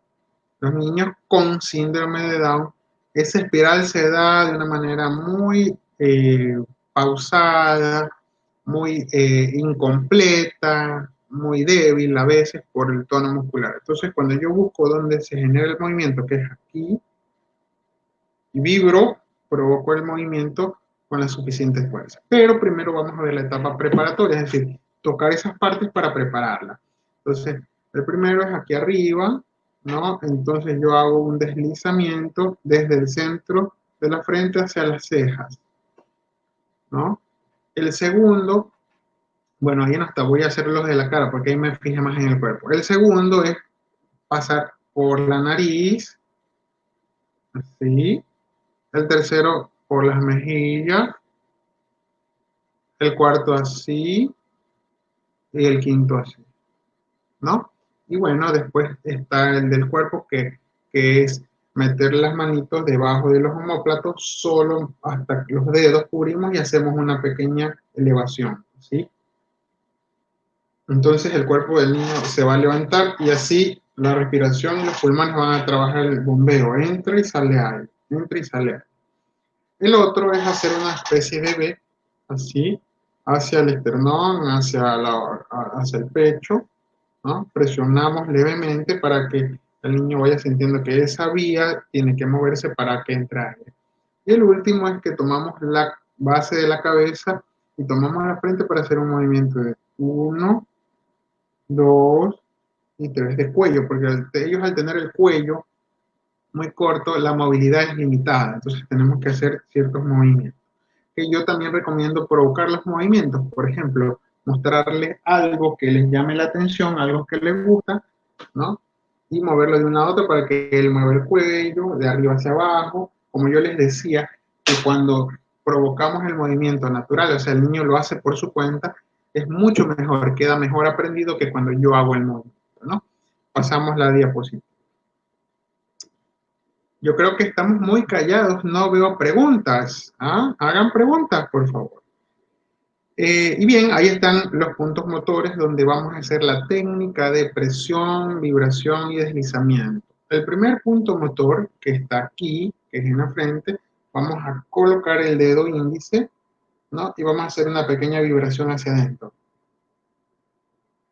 Los niños con síndrome de Down, esa espiral se da de una manera muy pausada, muy incompleta, muy débil a veces por el tono muscular. Entonces, cuando yo busco donde se genera el movimiento, que es aquí, y vibro, provoco el movimiento con la suficiente fuerza. Pero primero vamos a ver la etapa preparatoria, es decir, tocar esas partes para prepararla. Entonces, el primero es aquí arriba, ¿no? Entonces yo hago un deslizamiento desde el centro de la frente hacia las cejas, ¿no? El segundo, bueno, ahí no está, voy a hacer los de la cara porque ahí me fijé más en el cuerpo. El segundo es pasar por la nariz, así. El tercero por las mejillas, el cuarto así y el quinto así, ¿no? Y bueno, después está el del cuerpo que es meter las manitos debajo de los omóplatos, solo hasta los dedos cubrimos y hacemos una pequeña elevación, ¿sí? Entonces el cuerpo del niño se va a levantar y así la respiración y los pulmones van a trabajar el bombeo, entra y sale aire, entra y sale aire. El otro es hacer una especie de V, así, hacia el esternón, hacia el pecho, ¿no? Presionamos levemente para que el niño vaya sintiendo que esa vía tiene que moverse para que entre aire. Y el último es que tomamos la base de la cabeza y tomamos la frente para hacer un movimiento de 1, 2 y 3 de cuello, porque ellos al tener el cuello muy corto, la movilidad es limitada, entonces tenemos que hacer ciertos movimientos. Que yo también recomiendo provocar los movimientos, por ejemplo, mostrarles algo que les llame la atención, algo que les gusta, ¿no? Y moverlo de una a otra para que él mueva el cuello, de arriba hacia abajo. Como yo les decía, que cuando provocamos el movimiento natural, o sea, el niño lo hace por su cuenta, es mucho mejor, queda mejor aprendido que cuando yo hago el movimiento, ¿no? Pasamos la diapositiva. Yo creo que estamos muy callados, no veo preguntas. ¿Ah? Hagan preguntas, por favor. Y bien, ahí están los puntos motores donde vamos a hacer la técnica de presión, vibración y deslizamiento. El primer punto motor, que está aquí, que es en la frente, vamos a colocar el dedo índice, ¿no? Y vamos a hacer una pequeña vibración hacia adentro.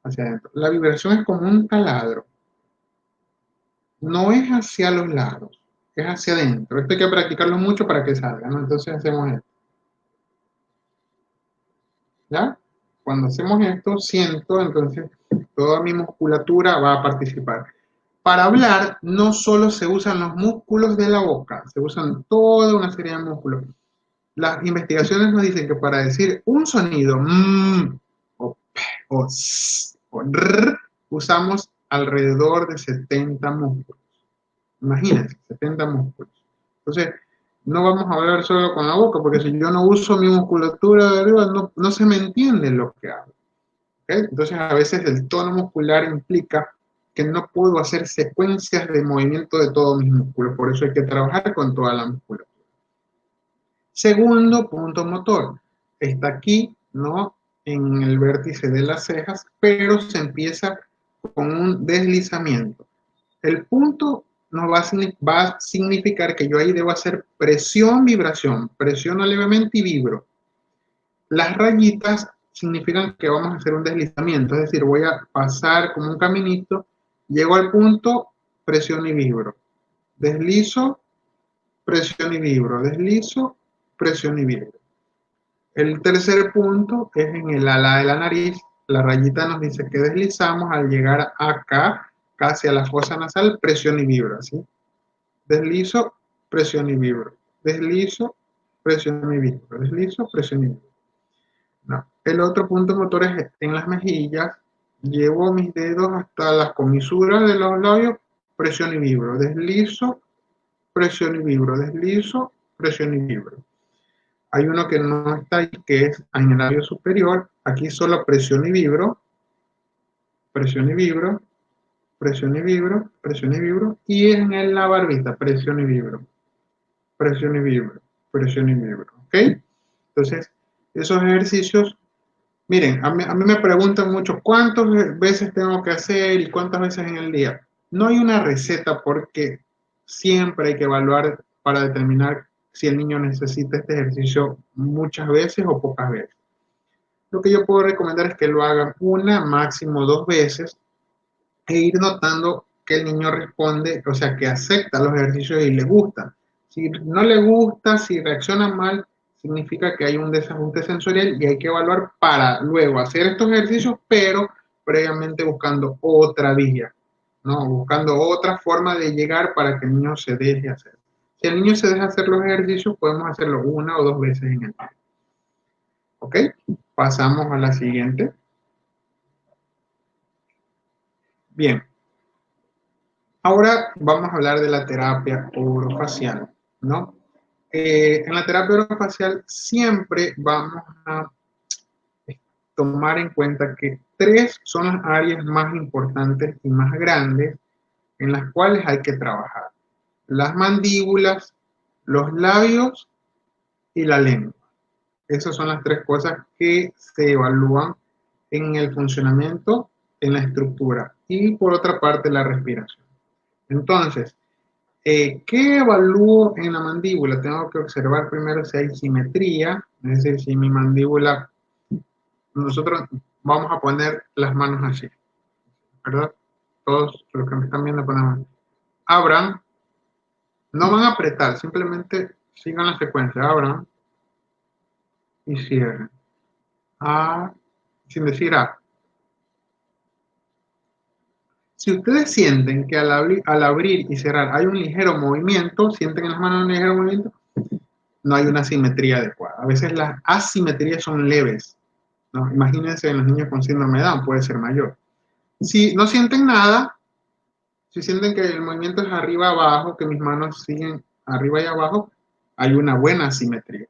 Hacia adentro. La vibración es como un taladro. No es hacia los lados, es hacia adentro. Esto hay que practicarlo mucho para que salga, ¿no? Entonces hacemos esto. ¿Ya? Cuando hacemos esto, siento entonces toda mi musculatura va a participar. Para hablar no solo se usan los músculos de la boca, se usan toda una serie de músculos. Las investigaciones nos dicen que para decir un sonido, o p, o s, o r, usamos alrededor de 70 músculos. Imagínense, 70 músculos. Entonces, no vamos a hablar solo con la boca, porque si yo no uso mi musculatura de arriba, no se me entiende lo que hago. ¿Okay? Entonces, a veces el tono muscular implica que no puedo hacer secuencias de movimiento de todos mis músculos, por eso hay que trabajar con toda la musculatura. Segundo punto motor, está aquí, ¿no? En el vértice de las cejas, pero se empieza con un deslizamiento. El punto nos va a significar que yo ahí debo hacer presión, vibración, presiono levemente y vibro. Las rayitas significan que vamos a hacer un deslizamiento, es decir, voy a pasar como un caminito, llego al punto, presiono y vibro. Deslizo, presión y vibro. Deslizo, presión y vibro. El tercer punto es en el ala de la nariz. La rayita nos dice que deslizamos al llegar acá, casi a la fosa nasal, presión y vibro, ¿sí? Deslizo, presión y vibro. Deslizo, presión y vibro. Deslizo, presión y vibro. No. El otro punto motor es en las mejillas. Llevo mis dedos hasta las comisuras de los labios, presión y vibro. Deslizo, presión y vibro. Deslizo, presión y vibro. Hay uno que no está ahí, que es en el labio superior. Aquí solo presión y vibro. Presión y vibro. Presión y vibro. Presión y vibro. Y en la barbita, presión y vibro. Presión y vibro. Presión y vibro. ¿Ok? Entonces, esos ejercicios, miren, a mí me preguntan mucho cuántas veces tengo que hacer y cuántas veces en el día. No hay una receta porque siempre hay que evaluar para determinar si el niño necesita este ejercicio muchas veces o pocas veces. Lo que yo puedo recomendar es que lo hagan una, máximo 2 veces e ir notando que el niño responde, o sea, que acepta los ejercicios y le gusta. Si no le gusta, si reacciona mal, significa que hay un desajuste sensorial y hay que evaluar para luego hacer estos ejercicios, pero previamente buscando otra vía, ¿no? Buscando otra forma de llegar para que el niño se deje hacer. Si el niño se deja hacer los ejercicios, podemos hacerlo 1 o 2 veces en el día. ¿Ok? Pasamos a la siguiente. Bien. Ahora vamos a hablar de la terapia orofacial, ¿no? En la terapia orofacial siempre vamos a tomar en cuenta que 3 son las áreas más importantes y más grandes en las cuales hay que trabajar. Las mandíbulas, los labios y la lengua. Esas son las 3 cosas que se evalúan en el funcionamiento, en la estructura y por otra parte la respiración. Entonces, ¿qué evalúo en la mandíbula? Tengo que observar primero si hay simetría, es decir, si mi mandíbula, nosotros vamos a poner las manos así, ¿verdad? Todos los que me están viendo ponemos. Abran, no van a apretar, simplemente sigan la secuencia, abran y cierren. A, sin decir A. Si ustedes sienten que al abrir y cerrar hay un ligero movimiento, sienten en las manos un ligero movimiento, no hay una simetría adecuada. A veces las asimetrías son leves, ¿no? Imagínense en los niños con síndrome de Down, puede ser mayor. Si no sienten nada, si sienten que el movimiento es arriba abajo, que mis manos siguen arriba y abajo, hay una buena simetría,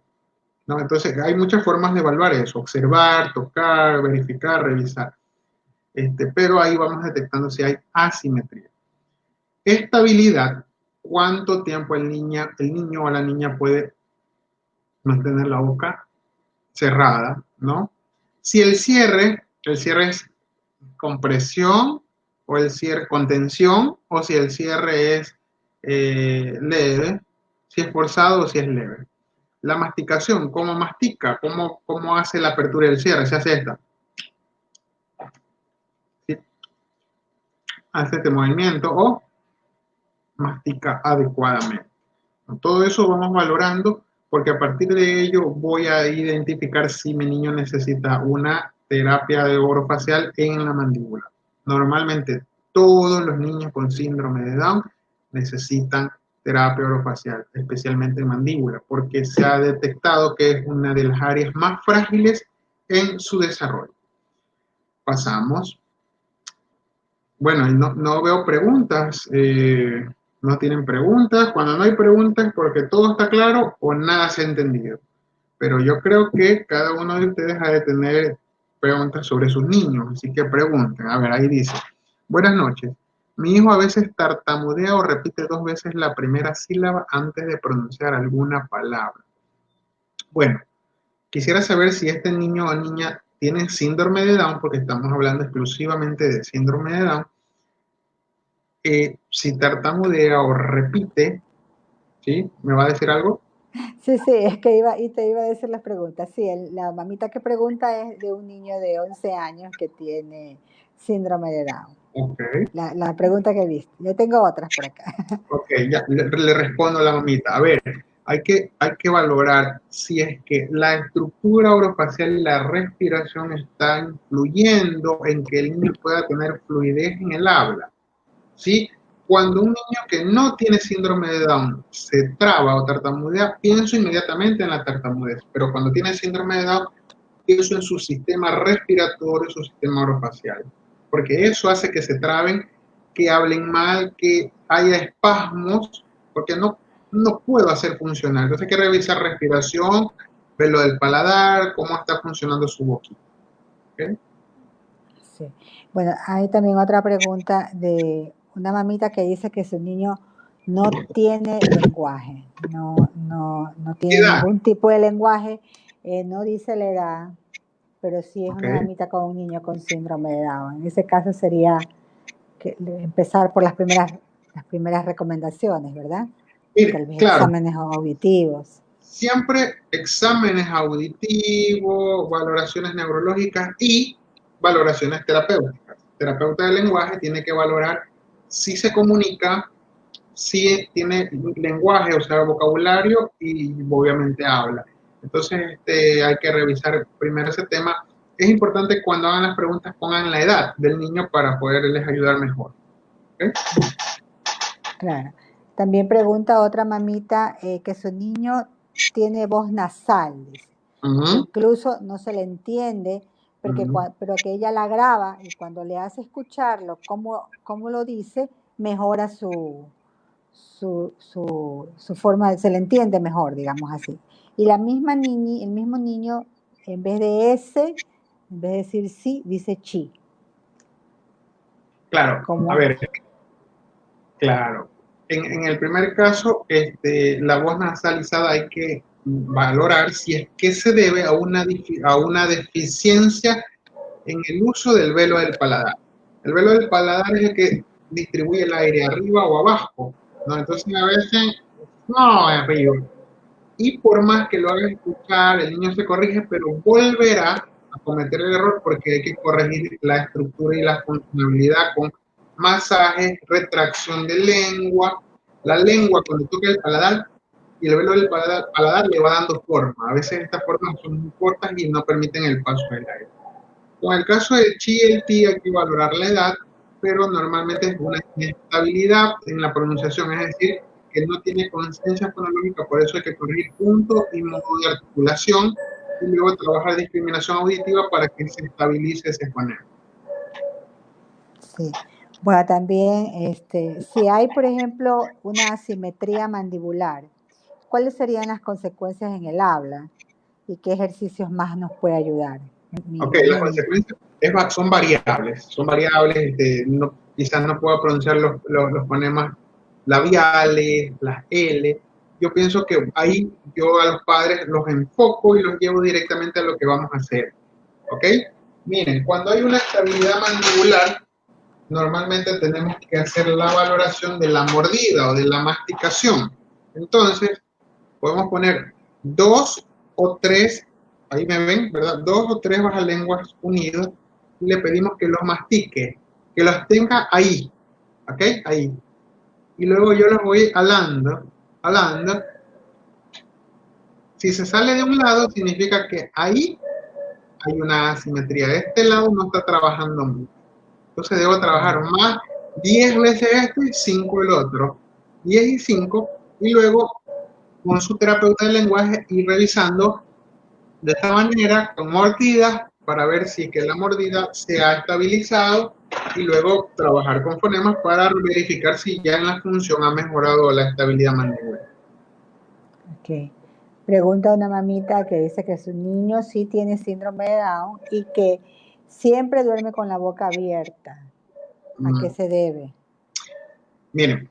¿no? Entonces hay muchas formas de evaluar eso, observar, tocar, verificar, revisar. Pero ahí vamos detectando si hay asimetría. Estabilidad, cuánto tiempo el niño o la niña puede mantener la boca cerrada, ¿no? Si el cierre es compresión o el cierre con tensión, o si el cierre es leve, si es forzado o si es leve. La masticación, ¿cómo mastica? ¿Cómo hace la apertura y el cierre? Se hace esta. ¿Sí? Hace este movimiento o mastica adecuadamente. Todo eso vamos valorando porque a partir de ello voy a identificar si mi niño necesita una terapia de orofacial en la mandíbula. Normalmente todos los niños con síndrome de Down necesitan terapia orofacial, especialmente en mandíbula, porque se ha detectado que es una de las áreas más frágiles en su desarrollo. Pasamos. Bueno, no veo preguntas. No tienen preguntas. Cuando no hay preguntas, porque todo está claro o nada se ha entendido. Pero yo creo que cada uno de ustedes ha de tener preguntas sobre sus niños, así que pregunten. A ver, ahí dice: buenas noches. Mi hijo a veces tartamudea o repite 2 veces la primera sílaba antes de pronunciar alguna palabra. Bueno, quisiera saber si este niño o niña tiene síndrome de Down, porque estamos hablando exclusivamente de síndrome de Down. Si tartamudea o repite, ¿sí? ¿Me va a decir algo? Sí, sí, es que te iba a decir las preguntas. Sí, la mamita que pregunta es de un niño de 11 años que tiene síndrome de Down. Ok, La pregunta que viste. Yo tengo otras por acá. ok, ya le respondo a la mamita. A ver, hay que valorar si es que la estructura orofacial y la respiración están influyendo en que el niño pueda tener fluidez en el habla, ¿sí? Cuando un niño que no tiene síndrome de Down se traba o tartamudea, pienso inmediatamente en la tartamudez, pero cuando tiene síndrome de Down, pienso en su sistema respiratorio, su sistema orofacial, porque eso hace que se traben, que hablen mal, que haya espasmos, porque no puedo hacer funcionar. Entonces hay que revisar respiración, ver lo del paladar, cómo está funcionando su boquita. ¿Okay? Sí. Bueno, hay también otra pregunta de una mamita que dice que su niño no tiene lenguaje, no ¿Qué tiene edad? ningún tipo de lenguaje, no dice la edad, pero sí es una Okay. mamita con un niño con síndrome de Down. En ese caso sería empezar por las primeras recomendaciones, ¿verdad? Mire, Tal vez claro, exámenes auditivos. siempre exámenes auditivos, valoraciones neurológicas y valoraciones terapéuticas. El terapeuta del lenguaje tiene que valorar si se comunica, si tiene lenguaje, o sea, vocabulario y obviamente habla. Entonces, hay que revisar primero ese tema. Es importante cuando hagan las preguntas pongan la edad del niño para poderles ayudar mejor. ¿Okay? Claro. También pregunta otra mamita que su niño tiene voz nasal, dice, que Uh-huh, incluso no se le entiende, uh-huh. pero que ella la graba y cuando le hace escucharlo, cómo lo dice, mejora su forma, se le entiende mejor, digamos así. Y el mismo niño, en vez de ese, en vez de decir sí, dice chi. Claro, a Como, ver, claro. En el primer caso, la voz nasalizada hay que valorar si es que se debe a una deficiencia en el uso del velo del paladar. El velo del paladar es el que distribuye el aire arriba o abajo, ¿no? Entonces a veces, no, arriba. Y por más que lo haga escuchar, el niño se corrige, pero volverá a cometer el error porque hay que corregir la estructura y la funcionalidad con masajes, retracción de lengua. La lengua cuando toca el paladar y el velo del paladar le va dando forma. A veces estas formas son muy cortas y no permiten el paso del aire. Con el caso del chi y el ti hay que valorar la edad, pero normalmente es una inestabilidad en la pronunciación, es decir, que no tiene conciencia fonológica, por eso hay que corregir punto y modo de articulación y luego trabajar discriminación auditiva para que se estabilice ese fonema. sí. Bueno, también, si hay, por ejemplo, una asimetría mandibular, ¿cuáles serían las consecuencias en el habla? ¿Y qué ejercicios más nos puede ayudar? Ok, Mi las niño. consecuencias son variables, quizás no pueda pronunciar los fonemas labiales, las L. Yo pienso que ahí yo a los padres los enfoco y los llevo directamente a lo que vamos a hacer. ¿Ok? Miren, cuando hay una estabilidad mandibular, normalmente tenemos que hacer la valoración de la mordida o de la masticación. Entonces, podemos poner 2 o 3, ahí me ven, ¿verdad? 2 o 3 bajalenguas unidos y le pedimos que los mastique, que los tenga ahí, ¿ok? Ahí. Y luego yo los voy alando. Si se sale de un lado, significa que ahí hay una asimetría. De este lado no está trabajando mucho. Entonces debo trabajar más 10 veces este, 5 el otro, 10 y 5, y luego con su terapeuta del lenguaje ir revisando de esta manera con mordidas para ver si que la mordida se ha estabilizado y luego trabajar con fonemas para verificar si ya en la función ha mejorado la estabilidad mandibular. Ok. Pregunta una mamita que dice que su niño sí tiene síndrome de Down y que siempre duerme con la boca abierta. ¿A qué se debe? Miren,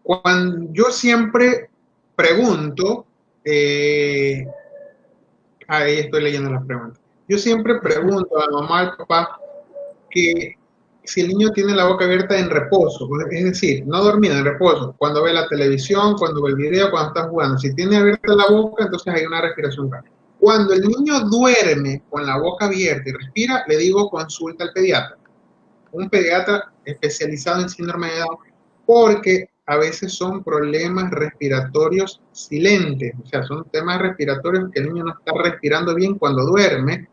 cuando yo siempre pregunto, ahí estoy leyendo las preguntas. Yo siempre pregunto a la mamá, al papá, que si el niño tiene la boca abierta en reposo, es decir, no dormido, en reposo, cuando ve la televisión, cuando ve el video, cuando está jugando, si tiene abierta la boca, entonces hay una respiración rara. Cuando el niño duerme con la boca abierta y respira, le digo consulta al pediatra, un pediatra especializado en síndrome de Down, porque a veces son problemas respiratorios silentes, o sea, son temas respiratorios que el niño no está respirando bien cuando duerme,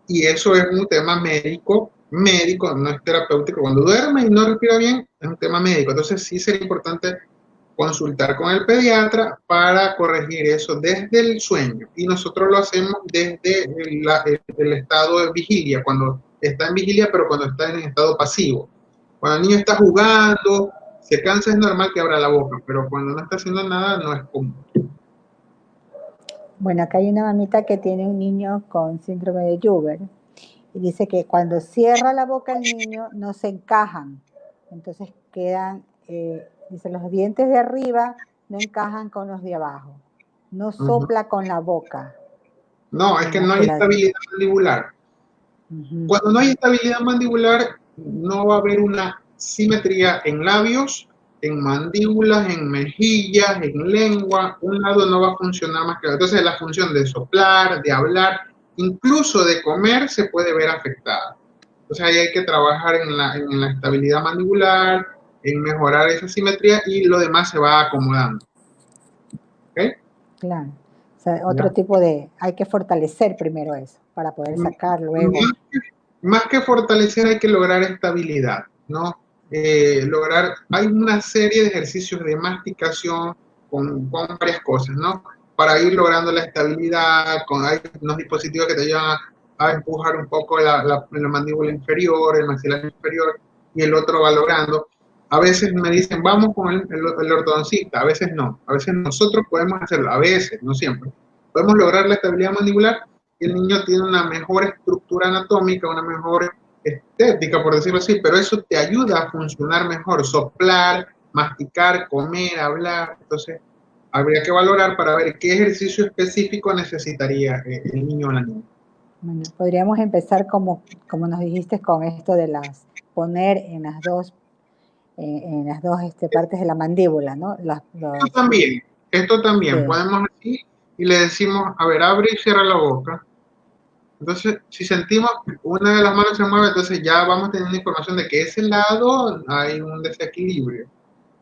y eso es un tema médico, no es terapéutico. Cuando duerme y no respira bien, es un tema médico. Entonces sí sería importante consultar con el pediatra para corregir eso desde el sueño. Y nosotros lo hacemos desde el estado de vigilia, cuando está en vigilia, pero cuando está en estado pasivo. Cuando el niño está jugando, se cansa, es normal que abra la boca, pero cuando no está haciendo nada, no es común. Bueno, acá hay una mamita que tiene un niño con síndrome de Joubert y dice que cuando cierra la boca el niño no se encajan, entonces quedan, dice, los dientes de arriba no encajan con los de abajo, no sopla con la boca. No, es que no hay estabilidad mandibular. Cuando no hay estabilidad mandibular, no va a haber una simetría en labios, en mandíbulas, en mejillas, en lengua. Un lado no va a funcionar más que el otro. Entonces la función de soplar, de hablar, incluso de comer se puede ver afectada. Entonces ahí hay que trabajar en la estabilidad mandibular, en mejorar esa simetría y lo demás se va acomodando. ¿Okay? Claro. O sea, otro tipo de... Hay que fortalecer primero eso para poder sacar luego. Más que fortalecer hay que lograr estabilidad, ¿no? Hay una serie de ejercicios de masticación con varias cosas, ¿no? Para ir logrando la estabilidad, hay unos dispositivos que te ayudan a empujar un poco la mandíbula inferior, el maxilar inferior, y el otro va logrando. A veces me dicen, vamos con el ortodoncista, a veces no. A veces nosotros podemos hacerlo, a veces, no siempre. Podemos lograr la estabilidad mandibular y el niño tiene una mejor estructura anatómica, una mejor estética, por decirlo así, pero eso te ayuda a funcionar mejor, soplar, masticar, comer, hablar. Entonces, habría que valorar para ver qué ejercicio específico necesitaría el niño o la niña. Bueno, podríamos empezar como nos dijiste con esto de poner en las dos partes de la mandíbula, ¿no? Esto también, sí. Podemos así y le decimos, a ver, abre y cierra la boca. Entonces, si sentimos que una de las manos se mueve, entonces ya vamos teniendo información de que ese lado hay un desequilibrio.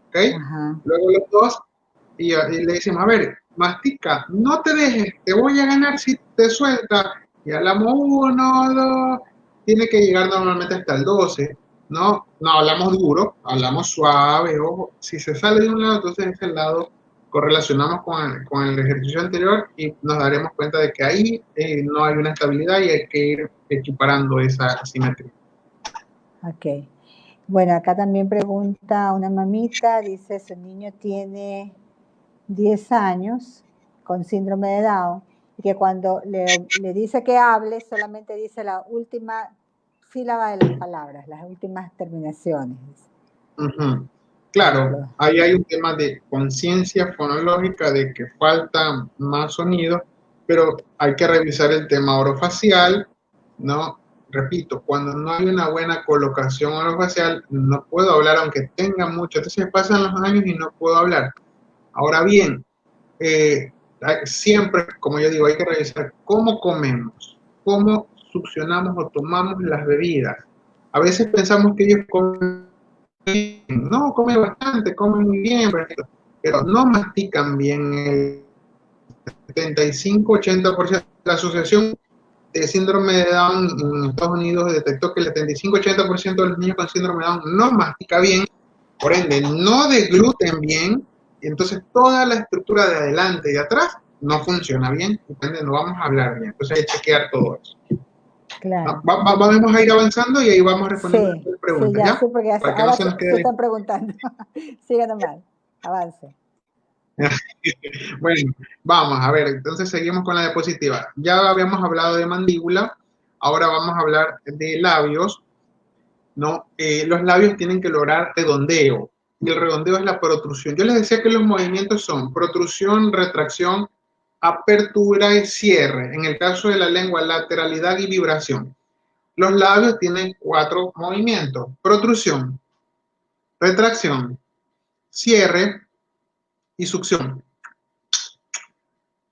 ¿Ok? Ajá. Luego los dos, y le decimos, a ver, mastica, no te dejes, te voy a ganar si te sueltas. Y hablamos 1, 2, tiene que llegar normalmente hasta el 12, ¿no? No hablamos duro, hablamos suave, ojo. Si se sale de un lado, entonces ese lado correlacionamos con el ejercicio anterior y nos daremos cuenta de que ahí no hay una estabilidad y hay que ir equiparando esa asimetría. Ok. Bueno, acá también pregunta una mamita, dice, su niño tiene 10 años con síndrome de Down y que cuando le dice que hable, solamente dice la última sílaba de las palabras, las últimas terminaciones. Claro, ahí hay un tema de conciencia fonológica, de que falta más sonido, pero hay que revisar el tema orofacial, ¿no? Repito, cuando no hay una buena colocación orofacial, no puedo hablar aunque tenga mucho. Entonces pasan los años y no puedo hablar. Ahora bien, siempre, como yo digo, hay que revisar cómo comemos, cómo succionamos o tomamos las bebidas. A veces pensamos que ellos comen, no, comen bastante, comen muy bien, pero no mastican bien. El 75-80% de la asociación de síndrome de Down en Estados Unidos detectó que el 75-80% de los niños con síndrome de Down no mastica bien, por ende no degluten bien, y entonces toda la estructura de adelante y de atrás no funciona bien, y por ende no vamos a hablar bien. Entonces hay que chequear todo eso. Claro. Vamos a ir avanzando y ahí vamos respondiendo Sí, las sí, preguntas, ya ¿ya? sí, porque Para que no ahora se nos se quede. están preguntando. Sigue nomás, avance. Bueno, vamos a ver, entonces seguimos con la diapositiva. Ya habíamos hablado de mandíbula, ahora vamos a hablar de labios, ¿no? Los labios tienen que lograr redondeo, y el redondeo es la protrusión. Yo les decía que los movimientos son protrusión, retracción, apertura y cierre. En el caso de la lengua, lateralidad y vibración. Los labios tienen 4 movimientos: protrusión, retracción, cierre y succión.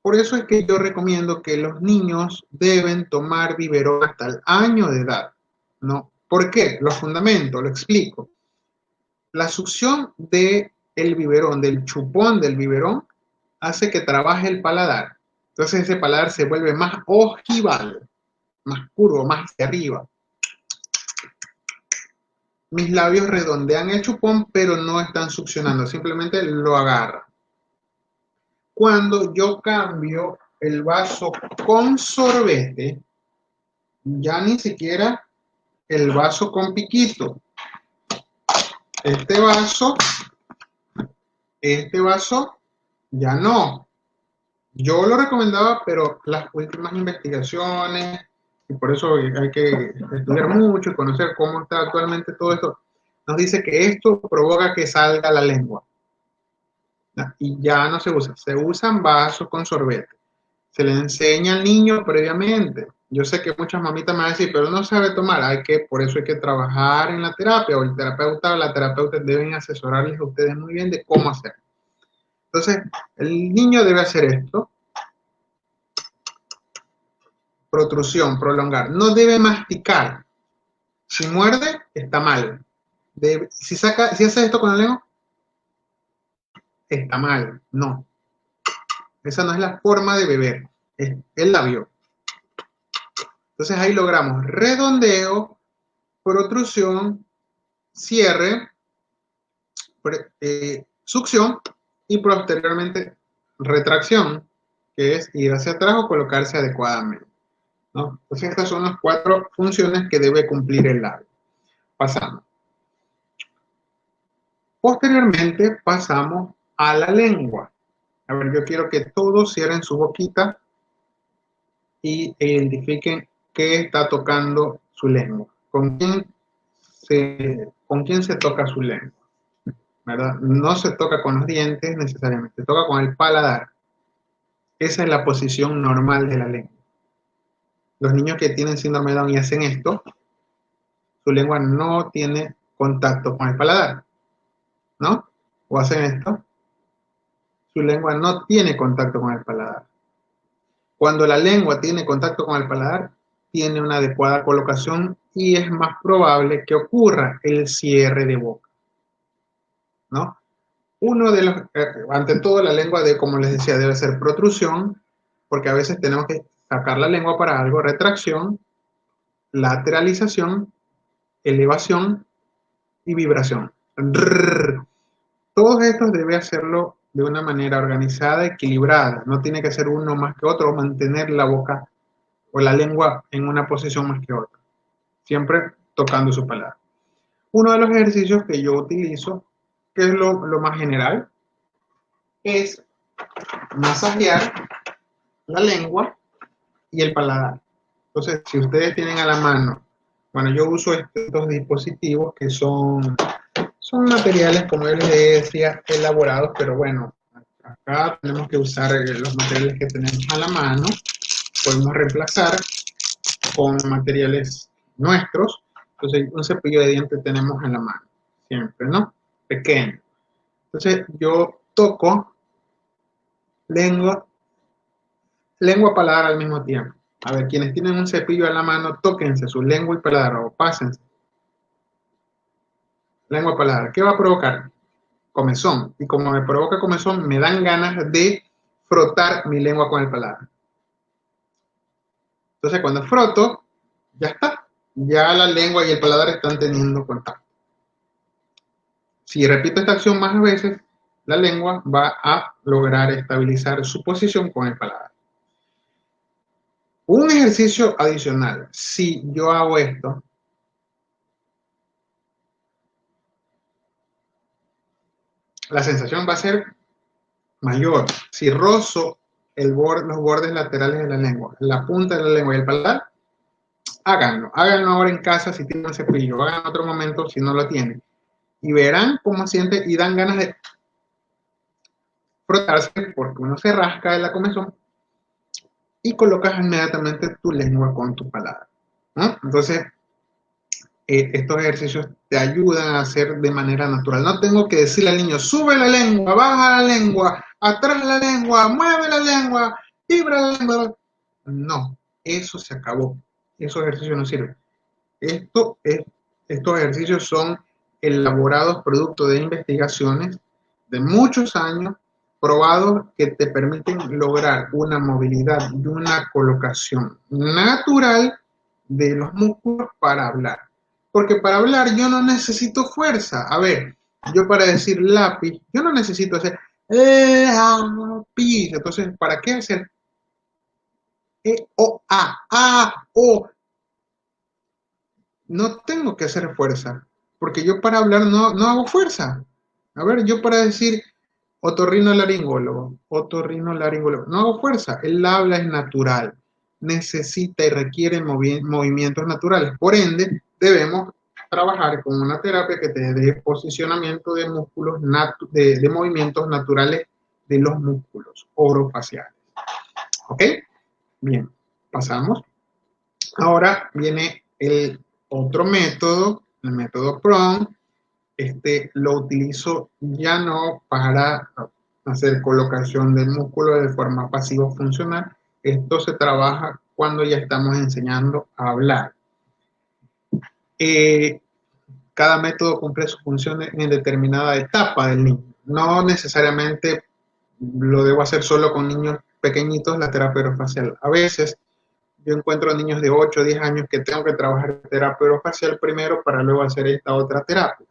Por eso es que yo recomiendo que los niños deben tomar biberón hasta el año de edad, ¿no? ¿Por qué? Los fundamentos, lo explico. La succión del biberón, del chupón del biberón, hace que trabaje el paladar. Entonces ese paladar se vuelve más ojival, más curvo, más hacia arriba. Mis labios redondean el chupón, pero no están succionando, simplemente lo agarran. Cuando yo cambio el vaso con sorbete, ya ni siquiera el vaso con piquito. Este vaso ya no. Yo lo recomendaba, pero las últimas investigaciones, y por eso hay que estudiar mucho y conocer cómo está actualmente todo esto, nos dice que esto provoca que salga la lengua. Y ya no se usa. Se usan vasos con sorbete. Se le enseña al niño previamente. Yo sé que muchas mamitas me van a decir, pero no sabe tomar. Por eso hay que trabajar en la terapia, o el terapeuta o la terapeuta deben asesorarles a ustedes muy bien de cómo hacer. Entonces, el niño debe hacer esto. Protrusión, prolongar. No debe masticar. Si muerde, está mal. Si hace esto con la lengua, está mal. No. Esa no es la forma de beber. Es el labio. Entonces ahí logramos redondeo, protrusión, cierre, succión y posteriormente retracción, que es ir hacia atrás o colocarse adecuadamente, ¿no? Entonces estas son las 4 funciones que debe cumplir el labio. Pasamos. Posteriormente pasamos a la lengua. A ver, yo quiero que todos cierren su boquita y identifiquen qué está tocando su lengua. ¿Con quién se toca su lengua? ¿Verdad? No se toca con los dientes necesariamente, se toca con el paladar. Esa es la posición normal de la lengua. Los niños que tienen síndrome de Down y hacen esto, su lengua no tiene contacto con el paladar, ¿no? O hacen esto, su lengua no tiene contacto con el paladar. Cuando la lengua tiene contacto con el paladar, tiene una adecuada colocación y es más probable que ocurra el cierre de boca, ¿no? Uno de los, ante todo la lengua, como les decía, debe ser protrusión, porque a veces tenemos que sacar la lengua para algo, retracción, lateralización, elevación y vibración. Todos estos debe hacerlo de una manera organizada, equilibrada, no tiene que ser uno más que otro, o mantener la boca o la lengua en una posición más que otra, siempre tocando su paladar. Uno de los ejercicios que yo utilizo, que es lo más general, es masajear la lengua y el paladar. Entonces, si ustedes tienen a la mano, bueno, yo uso estos dispositivos que son materiales, como yo les decía, elaborados, pero bueno, acá tenemos que usar los materiales que tenemos a la mano. Podemos reemplazar con materiales nuestros. Entonces, un cepillo de dientes tenemos en la mano, siempre, ¿no? Pequeño. Entonces, yo toco lengua, paladar al mismo tiempo. A ver, quienes tienen un cepillo en la mano, tóquense su lengua y paladar, o pásense. Lengua, paladar. ¿Qué va a provocar? Comezón. Y como me provoca comezón, me dan ganas de frotar mi lengua con el paladar. Entonces, cuando froto, ya está. Ya la lengua y el paladar están teniendo contacto. Si repito esta acción más veces, la lengua va a lograr estabilizar su posición con el paladar. Un ejercicio adicional, si yo hago esto, la sensación va a ser mayor. Si rozo los bordes laterales de la lengua, la punta de la lengua y el paladar, háganlo. Háganlo ahora en casa si tienen cepillo, hagan en otro momento si no lo tienen. Y verán cómo siente y dan ganas de frotarse porque uno se rasca de la comezón y colocas inmediatamente tu lengua con tu paladar, ¿no? Entonces, estos ejercicios te ayudan a hacer de manera natural. No tengo que decirle al niño, sube la lengua, baja la lengua, atrás la lengua, mueve la lengua, vibra la lengua. No, eso se acabó. Esos ejercicios no sirven. Estos ejercicios son elaborados producto de investigaciones de muchos años, probados que te permiten lograr una movilidad y una colocación natural de los músculos para hablar. Porque para hablar yo no necesito fuerza. A ver, yo para decir lápiz, yo no necesito hacer lápiz. Entonces, ¿para qué hacer o, a, o? No tengo que hacer fuerza, porque yo para hablar no hago fuerza. A ver, yo para decir otorrinolaringólogo, no hago fuerza. El habla es natural, necesita y requiere movimientos naturales. Por ende, debemos trabajar con una terapia que te dé posicionamiento de músculos, de movimientos naturales de los músculos orofaciales. ¿Ok? Bien, pasamos. Ahora viene el otro método, el método PROM. Lo utilizo ya no para hacer colocación del músculo de forma pasivo-funcional. Esto se trabaja cuando ya estamos enseñando a hablar. Cada método cumple su función en determinada etapa del niño. No necesariamente lo debo hacer solo con niños pequeñitos, la terapia orofacial. A veces yo encuentro niños de 8 o 10 años que tengo que trabajar terapia orofacial primero para luego hacer esta otra terapia.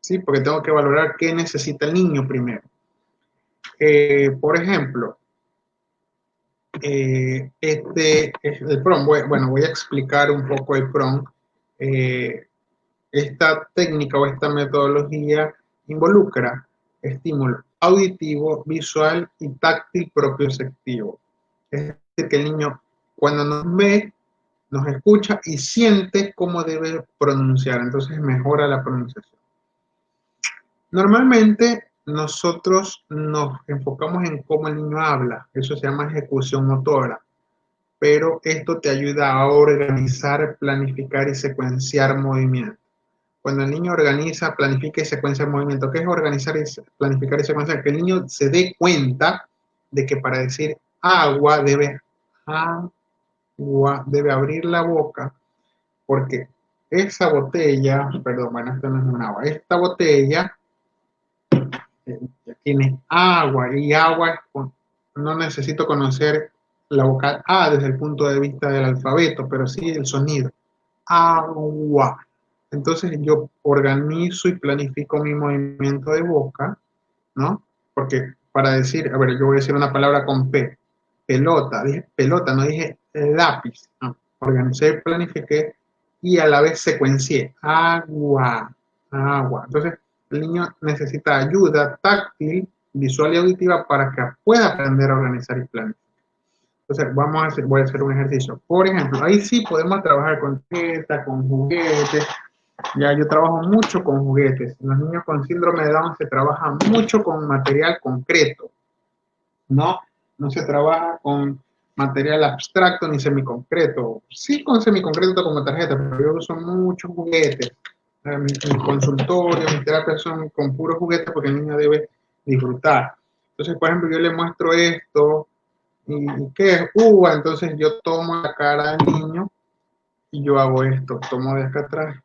¿Sí? Porque tengo que valorar qué necesita el niño primero. Por ejemplo, el PROM, bueno, voy a explicar un poco el PROM. Esta técnica o esta metodología involucra estímulo auditivo, visual y táctil propioceptivo. Es decir, que el niño cuando nos ve, nos escucha y siente cómo debe pronunciar, entonces mejora la pronunciación. Normalmente nosotros nos enfocamos en cómo el niño habla, eso se llama ejecución motora, pero esto te ayuda a organizar, planificar y secuenciar movimientos. Cuando el niño organiza, planifica y secuencia el movimiento, ¿qué es organizar, y planificar y secuenciar? Que el niño se dé cuenta de que para decir agua debe abrir la boca, porque esa botella, perdón, bueno, esto no es un agua, esta botella tiene agua, y agua no necesito conocer la vocal A desde el punto de vista del alfabeto, pero sí el sonido. Agua. Entonces yo organizo y planifico mi movimiento de boca, ¿no? Porque para decir, a ver, yo voy a decir una palabra con P, pelota, dije pelota, no dije lápiz, no. Organicé, planifiqué y a la vez secuencié, agua, agua. Entonces el niño necesita ayuda táctil, visual y auditiva para que pueda aprender a organizar y planificar. Entonces, voy a hacer un ejercicio. Por ejemplo, ahí sí podemos trabajar con tarjetas, con juguetes. Ya yo trabajo mucho con juguetes. En los niños con síndrome de Down se trabaja mucho con material concreto. No se trabaja con material abstracto ni semiconcreto. Sí con semiconcreto como tarjeta, pero yo uso muchos juguetes. Mis consultorios, mis terapias son con puros juguetes porque el niño debe disfrutar. Entonces, por ejemplo, yo le muestro esto. ¿Y qué es uva? Entonces yo tomo la cara del niño y yo hago esto, tomo de acá atrás,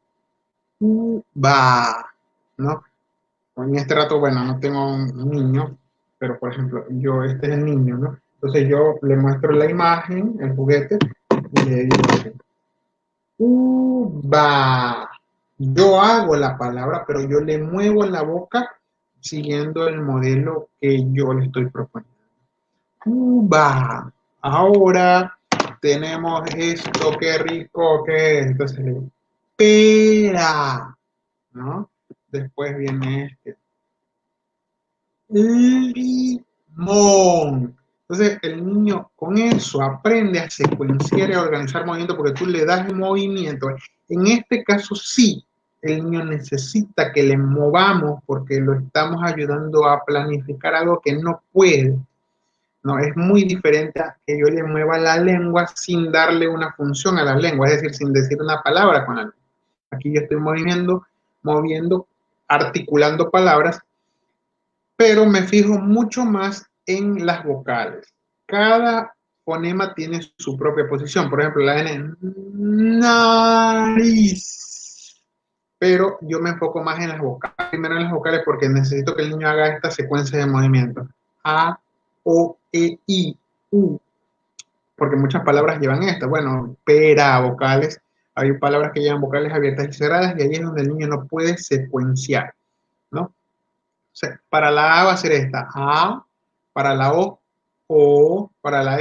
uva, ¿no? En este rato, bueno, no tengo un niño, pero por ejemplo, este es el niño, ¿no? Entonces yo le muestro la imagen, el juguete, y le digo así, uva. Yo hago la palabra, pero yo le muevo la boca siguiendo el modelo que yo le estoy proponiendo. Uva. Ahora tenemos esto, qué rico que es. Entonces le digo, pera, ¿no? Después viene este, limón. Entonces el niño con eso aprende a secuenciar y a organizar movimiento porque tú le das el movimiento. En este caso sí, el niño necesita que le movamos porque lo estamos ayudando a planificar algo que no puede. No, es muy diferente a que yo le mueva la lengua sin darle una función a la lengua, es decir, sin decir una palabra con la lengua. Aquí yo estoy moviendo, articulando palabras, pero me fijo mucho más en las vocales. Cada fonema tiene su propia posición. Por ejemplo, la N, nariz. Pero yo me enfoco más en las vocales. Primero en las vocales porque necesito que el niño haga esta secuencia de movimientos. A, O, E, I, U. Porque muchas palabras llevan esta. Bueno, pera, vocales. Hay palabras que llevan vocales abiertas y cerradas y ahí es donde el niño no puede secuenciar, ¿no? O sea, para la A va a ser esta, A, para la O, para la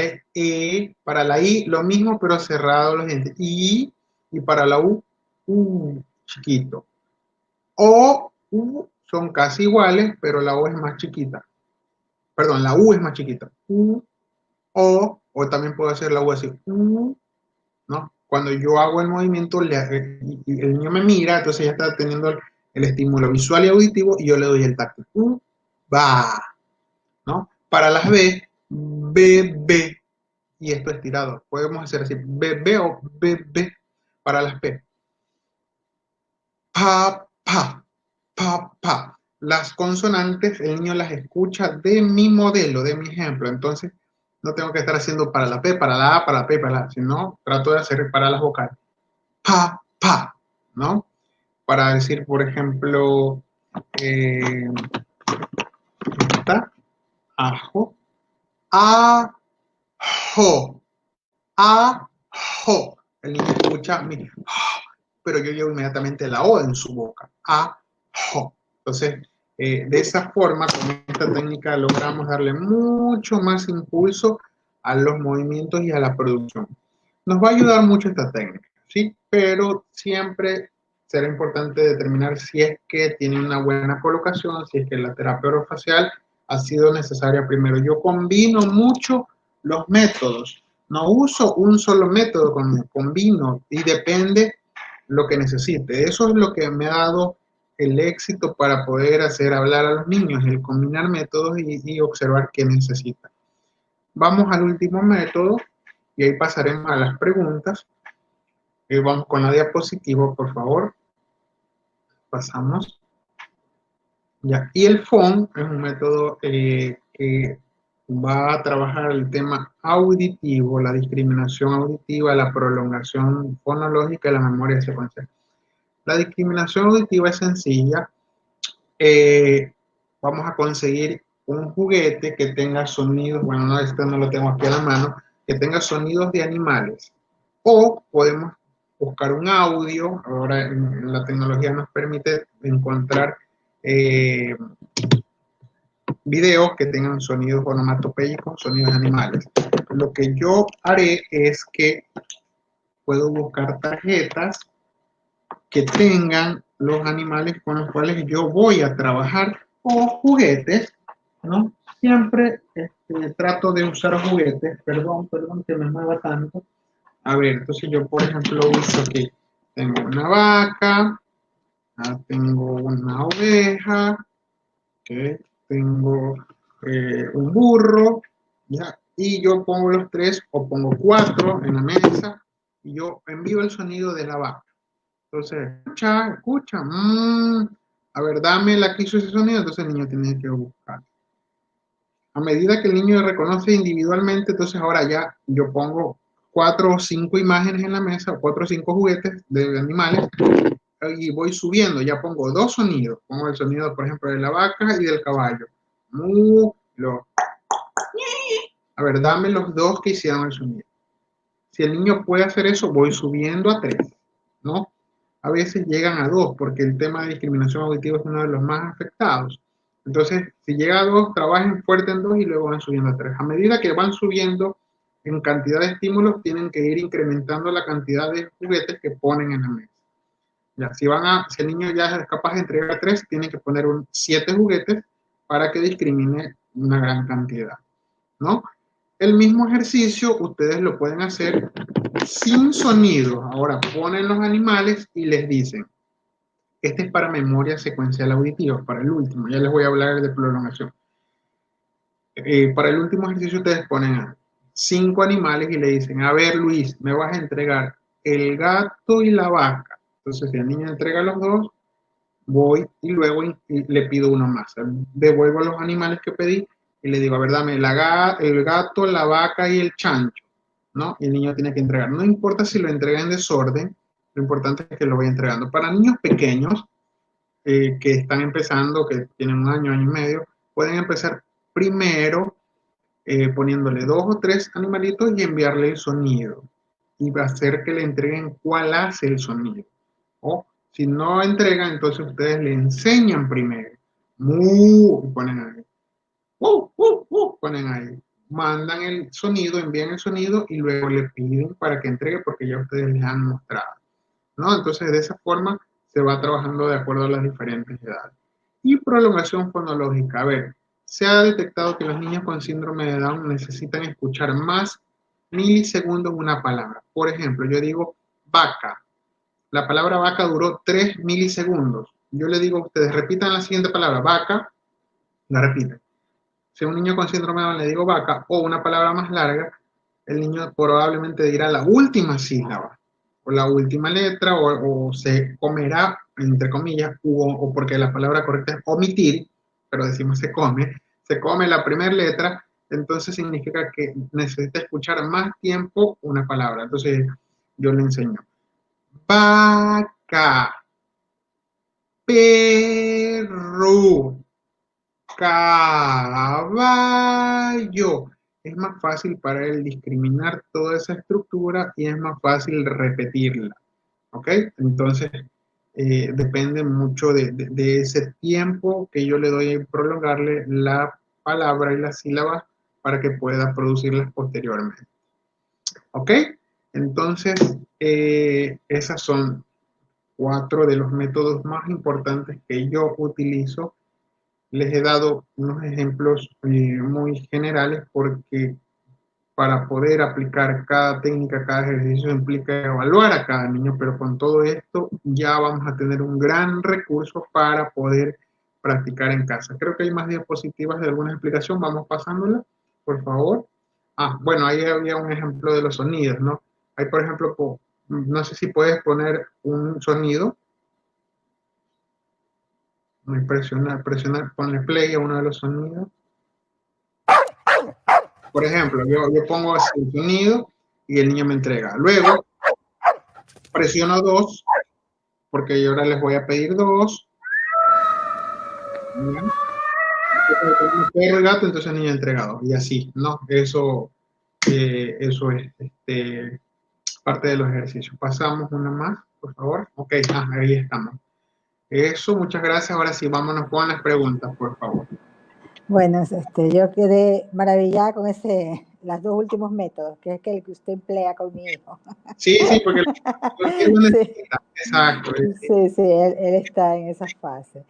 para la I, lo mismo, pero cerrado los dientes, y para la chiquito. O, U, son casi iguales, pero la O es más chiquita. Perdón, la U es más chiquita. O también puedo hacer la U así, ¿no? Cuando yo hago el movimiento y el niño me mira, entonces ya está teniendo el estímulo visual y auditivo y yo le doy el táctil. Va, ¿no? Para las B, y esto estirado. Podemos hacer así, B o B. Para las P. Pa. Las consonantes, el niño las escucha de mi modelo, de mi ejemplo. Entonces, no tengo que estar haciendo para la P, para la A, para la P, para la A, sino trato de hacer para las vocales. Pa, ¿no? Para decir, por ejemplo, esta, ajo, ajo, ajo. El niño escucha mi, pero yo llevo inmediatamente la O en su boca. Ajo. Entonces, de esa forma, con esta técnica logramos darle mucho más impulso a los movimientos y a la producción. Nos va a ayudar mucho esta técnica, ¿sí? Pero siempre será importante determinar si es que tiene una buena colocación, si es que la terapia orofacial ha sido necesaria primero. Yo combino mucho los métodos, no uso un solo método, combino y depende lo que necesite. Eso es lo que me ha dado el éxito para poder hacer hablar a los niños, el combinar métodos y observar qué necesitan. Vamos al último método y ahí pasaremos a las preguntas. Vamos con la diapositiva, por favor. Pasamos. Ya. Y el FON es un método que va a trabajar el tema auditivo, la discriminación auditiva, la prolongación fonológica y la memoria secuencial. La discriminación auditiva es sencilla. Vamos a conseguir un juguete que tenga sonidos, bueno, no, este no lo tengo aquí a la mano, que tenga sonidos de animales. O podemos buscar un audio, ahora la tecnología nos permite encontrar videos que tengan sonidos onomatopéyicos, sonidos de animales. Lo que yo haré es que puedo buscar tarjetas que tengan los animales con los cuales yo voy a trabajar o juguetes, ¿no? Siempre trato de usar juguetes, perdón que me mueva tanto. A ver, entonces yo por ejemplo uso aquí, tengo una vaca, tengo una oveja, ¿okay? Tengo un burro, ¿ya? Y yo pongo los tres o pongo cuatro en la mesa y yo envío el sonido de la vaca. Entonces, escucha, a ver, dame la que hizo ese sonido, entonces el niño tiene que buscar. A medida que el niño reconoce individualmente, entonces ahora ya yo pongo 4 o 5 imágenes en la mesa, o 4 o 5 juguetes de animales, y voy subiendo, ya pongo 2 sonidos, pongo el sonido, por ejemplo, de la vaca y del caballo. A ver, dame los 2 que hicieron el sonido. Si el niño puede hacer eso, voy subiendo a 3, ¿no? A veces llegan a 2, porque el tema de discriminación auditiva es uno de los más afectados. Entonces, si llega a 2, trabajen fuerte en 2 y luego van subiendo a 3. A medida que van subiendo en cantidad de estímulos, tienen que ir incrementando la cantidad de juguetes que ponen en la mesa. Ya, si el niño ya es capaz de entregar 3, tienen que poner 7 juguetes para que discrimine una gran cantidad, ¿no? El mismo ejercicio ustedes lo pueden hacer sin sonido. Ahora ponen los animales y les dicen, este es para memoria secuencial auditiva, para el último, ya les voy a hablar de prolongación. Para el último ejercicio ustedes ponen a 5 animales y le dicen, a ver Luis, me vas a entregar el gato y la vaca. Entonces si el niño entrega los 2, voy y luego le pido uno más. Devuelvo los animales que pedí y le digo, a ver, dame el gato, la vaca y el chancho, ¿no? Y el niño tiene que entregar. No importa si lo entrega en desorden, lo importante es que lo vaya entregando. Para niños pequeños que están empezando, que tienen un año, año y medio, pueden empezar primero poniéndole 2 o 3 animalitos y enviarle el sonido. Y va a hacer que le entreguen cuál hace el sonido. O si no entregan, entonces ustedes le enseñan primero. Mu, y ponen ahí. Ponen ahí. Mandan el sonido, envían el sonido y luego le piden para que entregue porque ya ustedes les han mostrado, ¿no? Entonces de esa forma se va trabajando de acuerdo a las diferentes edades. Y prolongación fonológica. A ver, se ha detectado que los niños con síndrome de Down necesitan escuchar más milisegundos una palabra. Por ejemplo, yo digo vaca. La palabra vaca duró 3 milisegundos. Yo le digo a ustedes, repitan la siguiente palabra, vaca, la repiten. Si a un niño con síndrome de Down le digo vaca o una palabra más larga, el niño probablemente dirá la última sílaba o la última letra o se comerá, entre comillas, o porque la palabra correcta es omitir, pero decimos se come la primera letra, entonces significa que necesita escuchar más tiempo una palabra. Entonces yo le enseño vaca, perro, caballo. Es más fácil para él discriminar toda esa estructura y es más fácil repetirla. ¿Ok? Entonces, depende mucho de ese tiempo que yo le doy en prolongarle la palabra y las sílabas para que pueda producirlas posteriormente. ¿Ok? Entonces, esas son 4 de los métodos más importantes que yo utilizo. Les he dado unos ejemplos muy generales porque para poder aplicar cada técnica, cada ejercicio implica evaluar a cada niño, pero con todo esto ya vamos a tener un gran recurso para poder practicar en casa. Creo que hay más diapositivas de alguna explicación, vamos pasándola, por favor. Bueno, ahí había un ejemplo de los sonidos, ¿no? Hay, por ejemplo, no sé si puedes poner un sonido, presionar, ponle play a uno de los sonidos. Por ejemplo, yo pongo así el sonido y el niño me entrega. Luego presiono 2 porque yo ahora les voy a pedir 2. Perro y gato, entonces el niño entregado. Y así, ¿no? Eso es parte de los ejercicios. Pasamos una más, por favor. Ok, ahí estamos. Eso, muchas gracias. Ahora sí, vámonos con las preguntas, por favor. Bueno, yo quedé maravillada con los 2 últimos métodos, que es el que usted emplea con mi hijo. Sí, porque lo necesita. Exacto. Sí, él está en esa fase.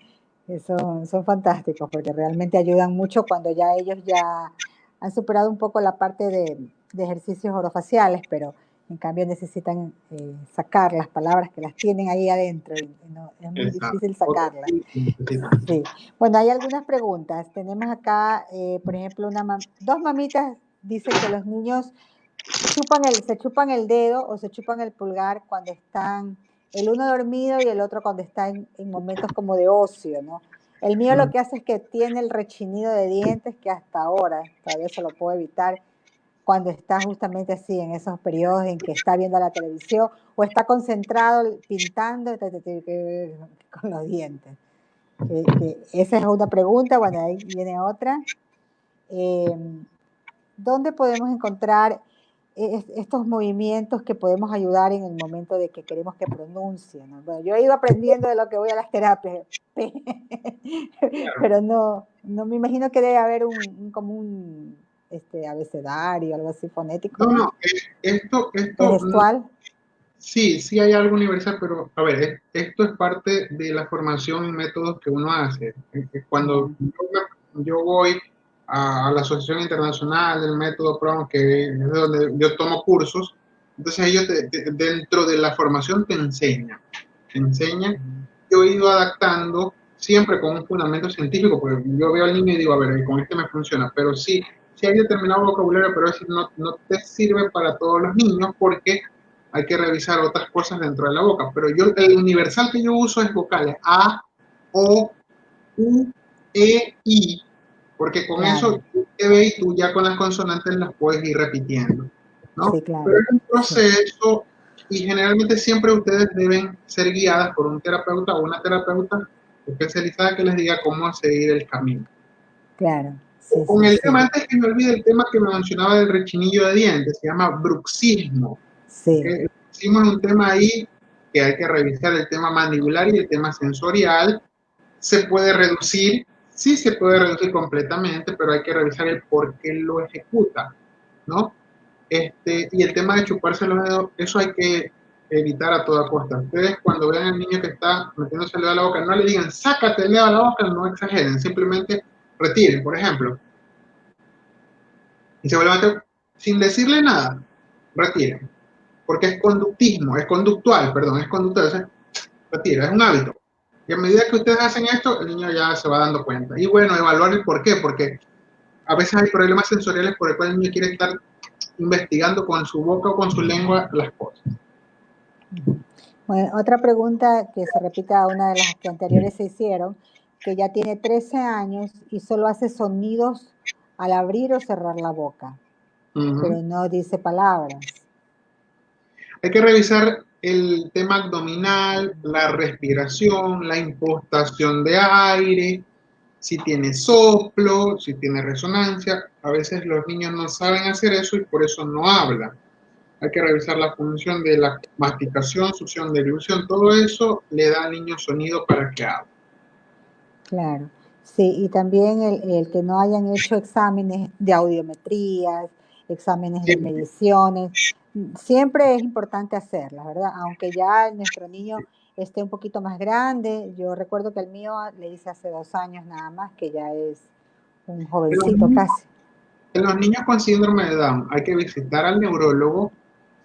Son fantásticos porque realmente ayudan mucho cuando ya ellos ya han superado un poco la parte de ejercicios orofaciales, pero en cambio necesitan sacar las palabras que las tienen ahí adentro y no, es muy difícil sacarlas. Sí. Bueno, hay algunas preguntas. Tenemos acá, por ejemplo, 2 mamitas dicen que los niños se chupan el dedo o se chupan el pulgar cuando están, el uno dormido y el otro cuando está en momentos como de ocio, ¿no? El mío lo que hace es que tiene el rechinido de dientes que hasta ahora todavía se lo puedo evitar cuando está justamente así en esos periodos en que está viendo la televisión o está concentrado pintando con los dientes. Esa es una pregunta. Bueno, ahí viene otra. ¿Dónde podemos encontrar estos movimientos que podemos ayudar en el momento de que queremos que pronuncie, ¿no? Bueno, yo he ido aprendiendo de lo que voy a las terapias, pero no me imagino que debe haber como un abecedario, algo así fonético, No, ¿no? no, esto, Es esto, gestual. sí, sí hay algo universal, pero a ver, esto es parte de la formación y métodos que uno hace. Cuando Ya. yo voy a la Asociación Internacional del Método PROM, que es donde yo tomo cursos, entonces ellos dentro de la formación te enseñan. Yo he ido adaptando siempre con un fundamento científico, porque yo veo al niño y digo, a ver, con este me funciona, pero sí, sí hay determinado vocabulario, pero eso no te sirve para todos los niños porque hay que revisar otras cosas dentro de la boca. Pero yo, el universal que yo uso es vocales A, O, U, E, I, porque con Claro, eso tú te ves y tú ya con las consonantes las puedes ir repitiendo, ¿no? sí, Pero claro, es un sí, proceso y generalmente siempre ustedes deben ser guiadas por un terapeuta o una terapeuta especializada que les diga cómo seguir el camino. claro, sí, Con sí, el sí, tema, antes que me olvide el tema que me mencionaba del rechinillo de dientes, se llama bruxismo. sí, ¿Okay? Hicimos un tema ahí que hay que revisar, el tema mandibular y el tema sensorial. Se puede reducir, sí se puede reducir completamente, pero hay que revisar el por qué lo ejecuta, ¿no? Y el tema de chuparse los dedos, eso hay que evitar a toda costa. Ustedes cuando vean al niño que está metiéndose el dedo a la boca, no le digan, sácate el dedo a la boca, no exageren, simplemente retiren, por ejemplo, y se vuelven a meter sin decirle nada, retiren, porque es conductismo, es conductual, perdón, es conductual, o sea, retira, es un hábito. Y a medida que ustedes hacen esto, el niño ya se va dando cuenta. Y bueno, evaluar el por qué, porque a veces hay problemas sensoriales por el cual el niño quiere estar investigando con su boca o con su lengua las cosas. Ujú. Bueno, otra pregunta que se repite a una de las que anteriores se hicieron, que ya tiene 13 años y solo hace sonidos al abrir o cerrar la boca, Uh-huh. pero no dice palabras. Hay que revisar el tema abdominal, la respiración, la impostación de aire, si tiene soplo, si tiene resonancia. A veces los niños no saben hacer eso y por eso no hablan. Hay que revisar la función de la masticación, succión, deglución, todo eso le da al niño sonido para que hable. Claro, sí, y también el que no hayan hecho exámenes de audiometrías, exámenes de Siempre. mediciones, siempre es importante hacerlas, ¿verdad? Aunque ya nuestro niño esté un poquito más grande, yo recuerdo que el mío le hice hace 2 años nada más, que ya es un En los, jovencito niños, casi. en los niños con síndrome de Down hay que visitar al neurólogo.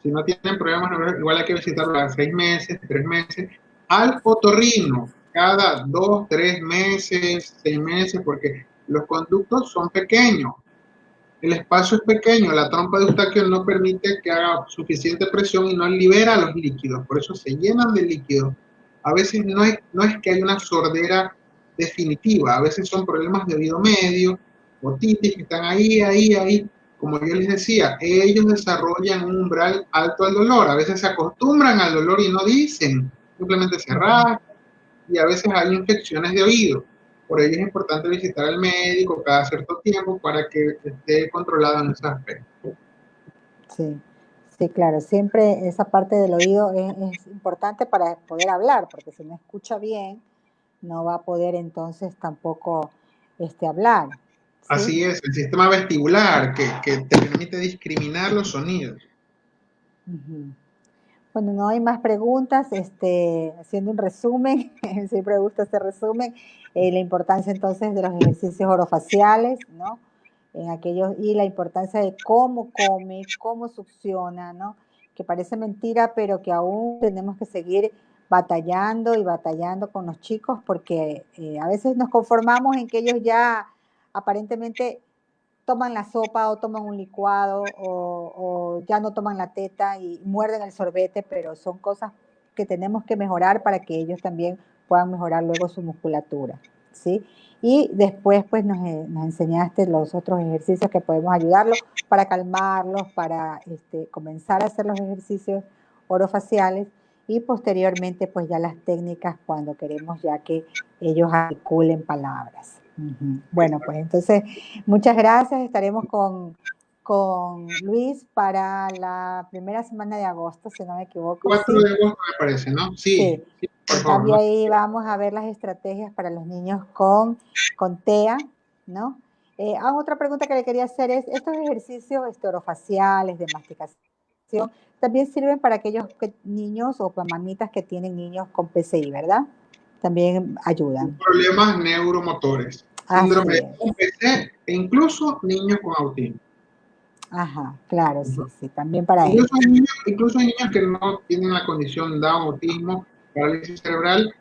Si no tienen problemas neurológicos, igual hay que visitarlo a 6 meses, 3 meses. Al otorrino, cada 2, 3 meses, 6 meses, porque los conductos son pequeños. El espacio es pequeño, la trompa de Eustaquio no permite que haga suficiente presión y no libera los líquidos, por eso se llenan de líquidos. A veces no es que hay una sordera definitiva, a veces son problemas de oído medio, otitis que están ahí. Como yo les decía, ellos desarrollan un umbral alto al dolor, a veces se acostumbran al dolor y no dicen, simplemente se Ujú. rascan y a veces hay infecciones de oído. Por ello es importante visitar al médico cada cierto tiempo para que esté controlado en ese aspecto. Sí, sí, claro, siempre esa parte del oído es importante para poder hablar, porque si no escucha bien, no va a poder entonces tampoco hablar, ¿sí? Así es, el sistema vestibular que te permite discriminar los sonidos. Ujú. Bueno, no hay más preguntas, haciendo un resumen, siempre me gusta hacer resumen, la importancia entonces de los ejercicios orofaciales, ¿no? En aquellos, y la importancia de cómo come, cómo succiona, ¿no? Que parece mentira, pero que aún tenemos que seguir batallando y batallando con los chicos porque a veces nos conformamos en que ellos ya aparentemente toman la sopa o toman un licuado o ya no toman la teta y muerden el sorbete, pero son cosas que tenemos que mejorar para que ellos también puedan mejorar luego su musculatura, ¿sí? Y después pues nos enseñaste los otros ejercicios que podemos ayudarlos para calmarlos, para comenzar a hacer los ejercicios orofaciales y posteriormente pues ya las técnicas cuando queremos ya que ellos articulen palabras. Bueno, pues entonces muchas gracias, estaremos con Luis para la primera semana de agosto, si no me equivoco, 4 sí. de agosto me parece, ¿no? Sí, Sí, sí, por en favor, cambio ¿no? ahí vamos a ver las estrategias para los niños con TEA, ¿no? Otra pregunta que le quería hacer es, estos ejercicios orofaciales de masticación también sirven para aquellos niños o para mamitas que tienen niños con PCI, ¿verdad? También ayudan. Problemas neuromotores, síndrome Así de es. UPC e incluso niños con autismo. Ajá, claro, Ujú. sí, sí, también para ellos. Incluso hay niños que no tienen la condición Down, autismo, parálisis cerebral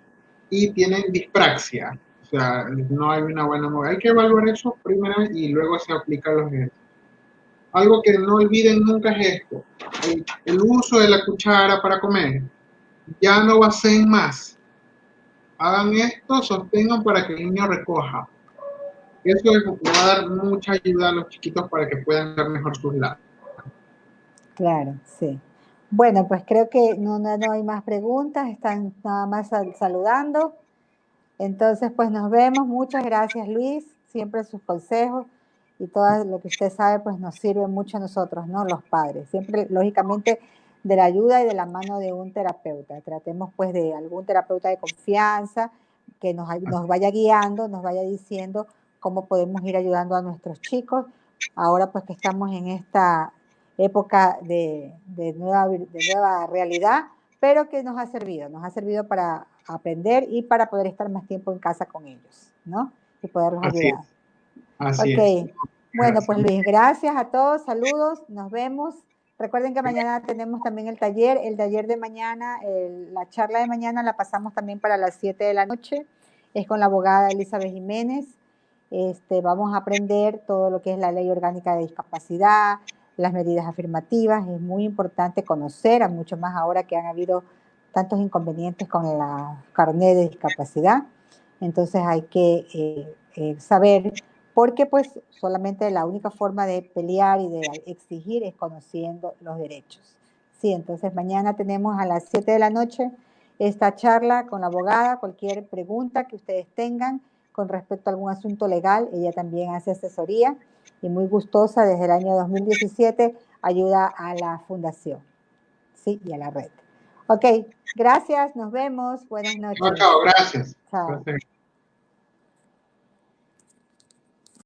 y tienen dispraxia. O sea, no hay una buena movilidad. Hay que evaluar eso primero y luego se aplican los ejercicios. Algo que no olviden nunca es esto. El uso de la cuchara para comer ya no va a ser más. Hagan esto, sostengan para que el niño recoja. Eso va a dar mucha ayuda a los chiquitos para que puedan ver mejor sus labios. Claro, sí. Bueno, pues creo que no hay más preguntas, están nada más saludando. Entonces, pues nos vemos. Muchas gracias, Luis. Siempre sus consejos y todo lo que usted sabe, pues nos sirve mucho a nosotros, ¿no? Los padres. Siempre, lógicamente, de la ayuda y de la mano de un terapeuta. Tratemos, pues, de algún terapeuta de confianza que nos vaya guiando, nos vaya diciendo cómo podemos ir ayudando a nuestros chicos. Ahora, pues, que estamos en esta época de nueva realidad, pero que nos ha servido para aprender y para poder estar más tiempo en casa con ellos, ¿no? Y poderlos Así ayudar. es, así es. Ok, bueno, Gracias. pues Luis, gracias a todos, saludos, nos vemos. Recuerden que mañana tenemos también el taller de mañana, la charla de mañana la pasamos también para las 7 de la noche, es con la abogada Elizabeth Jiménez. Vamos a aprender todo lo que es la ley orgánica de discapacidad, las medidas afirmativas, es muy importante conocer, a mucho más ahora que han habido tantos inconvenientes con la carnet de discapacidad, entonces hay que saber, porque pues solamente la única forma de pelear y de exigir es conociendo los derechos. Sí, entonces mañana tenemos a las 7 de la noche esta charla con la abogada, cualquier pregunta que ustedes tengan con respecto a algún asunto legal, ella también hace asesoría y muy gustosa desde el año 2017 ayuda a la fundación, sí, y a la red. Ok, gracias, nos vemos, buenas Chao, noches. chao, gracias. Chao. Gracias.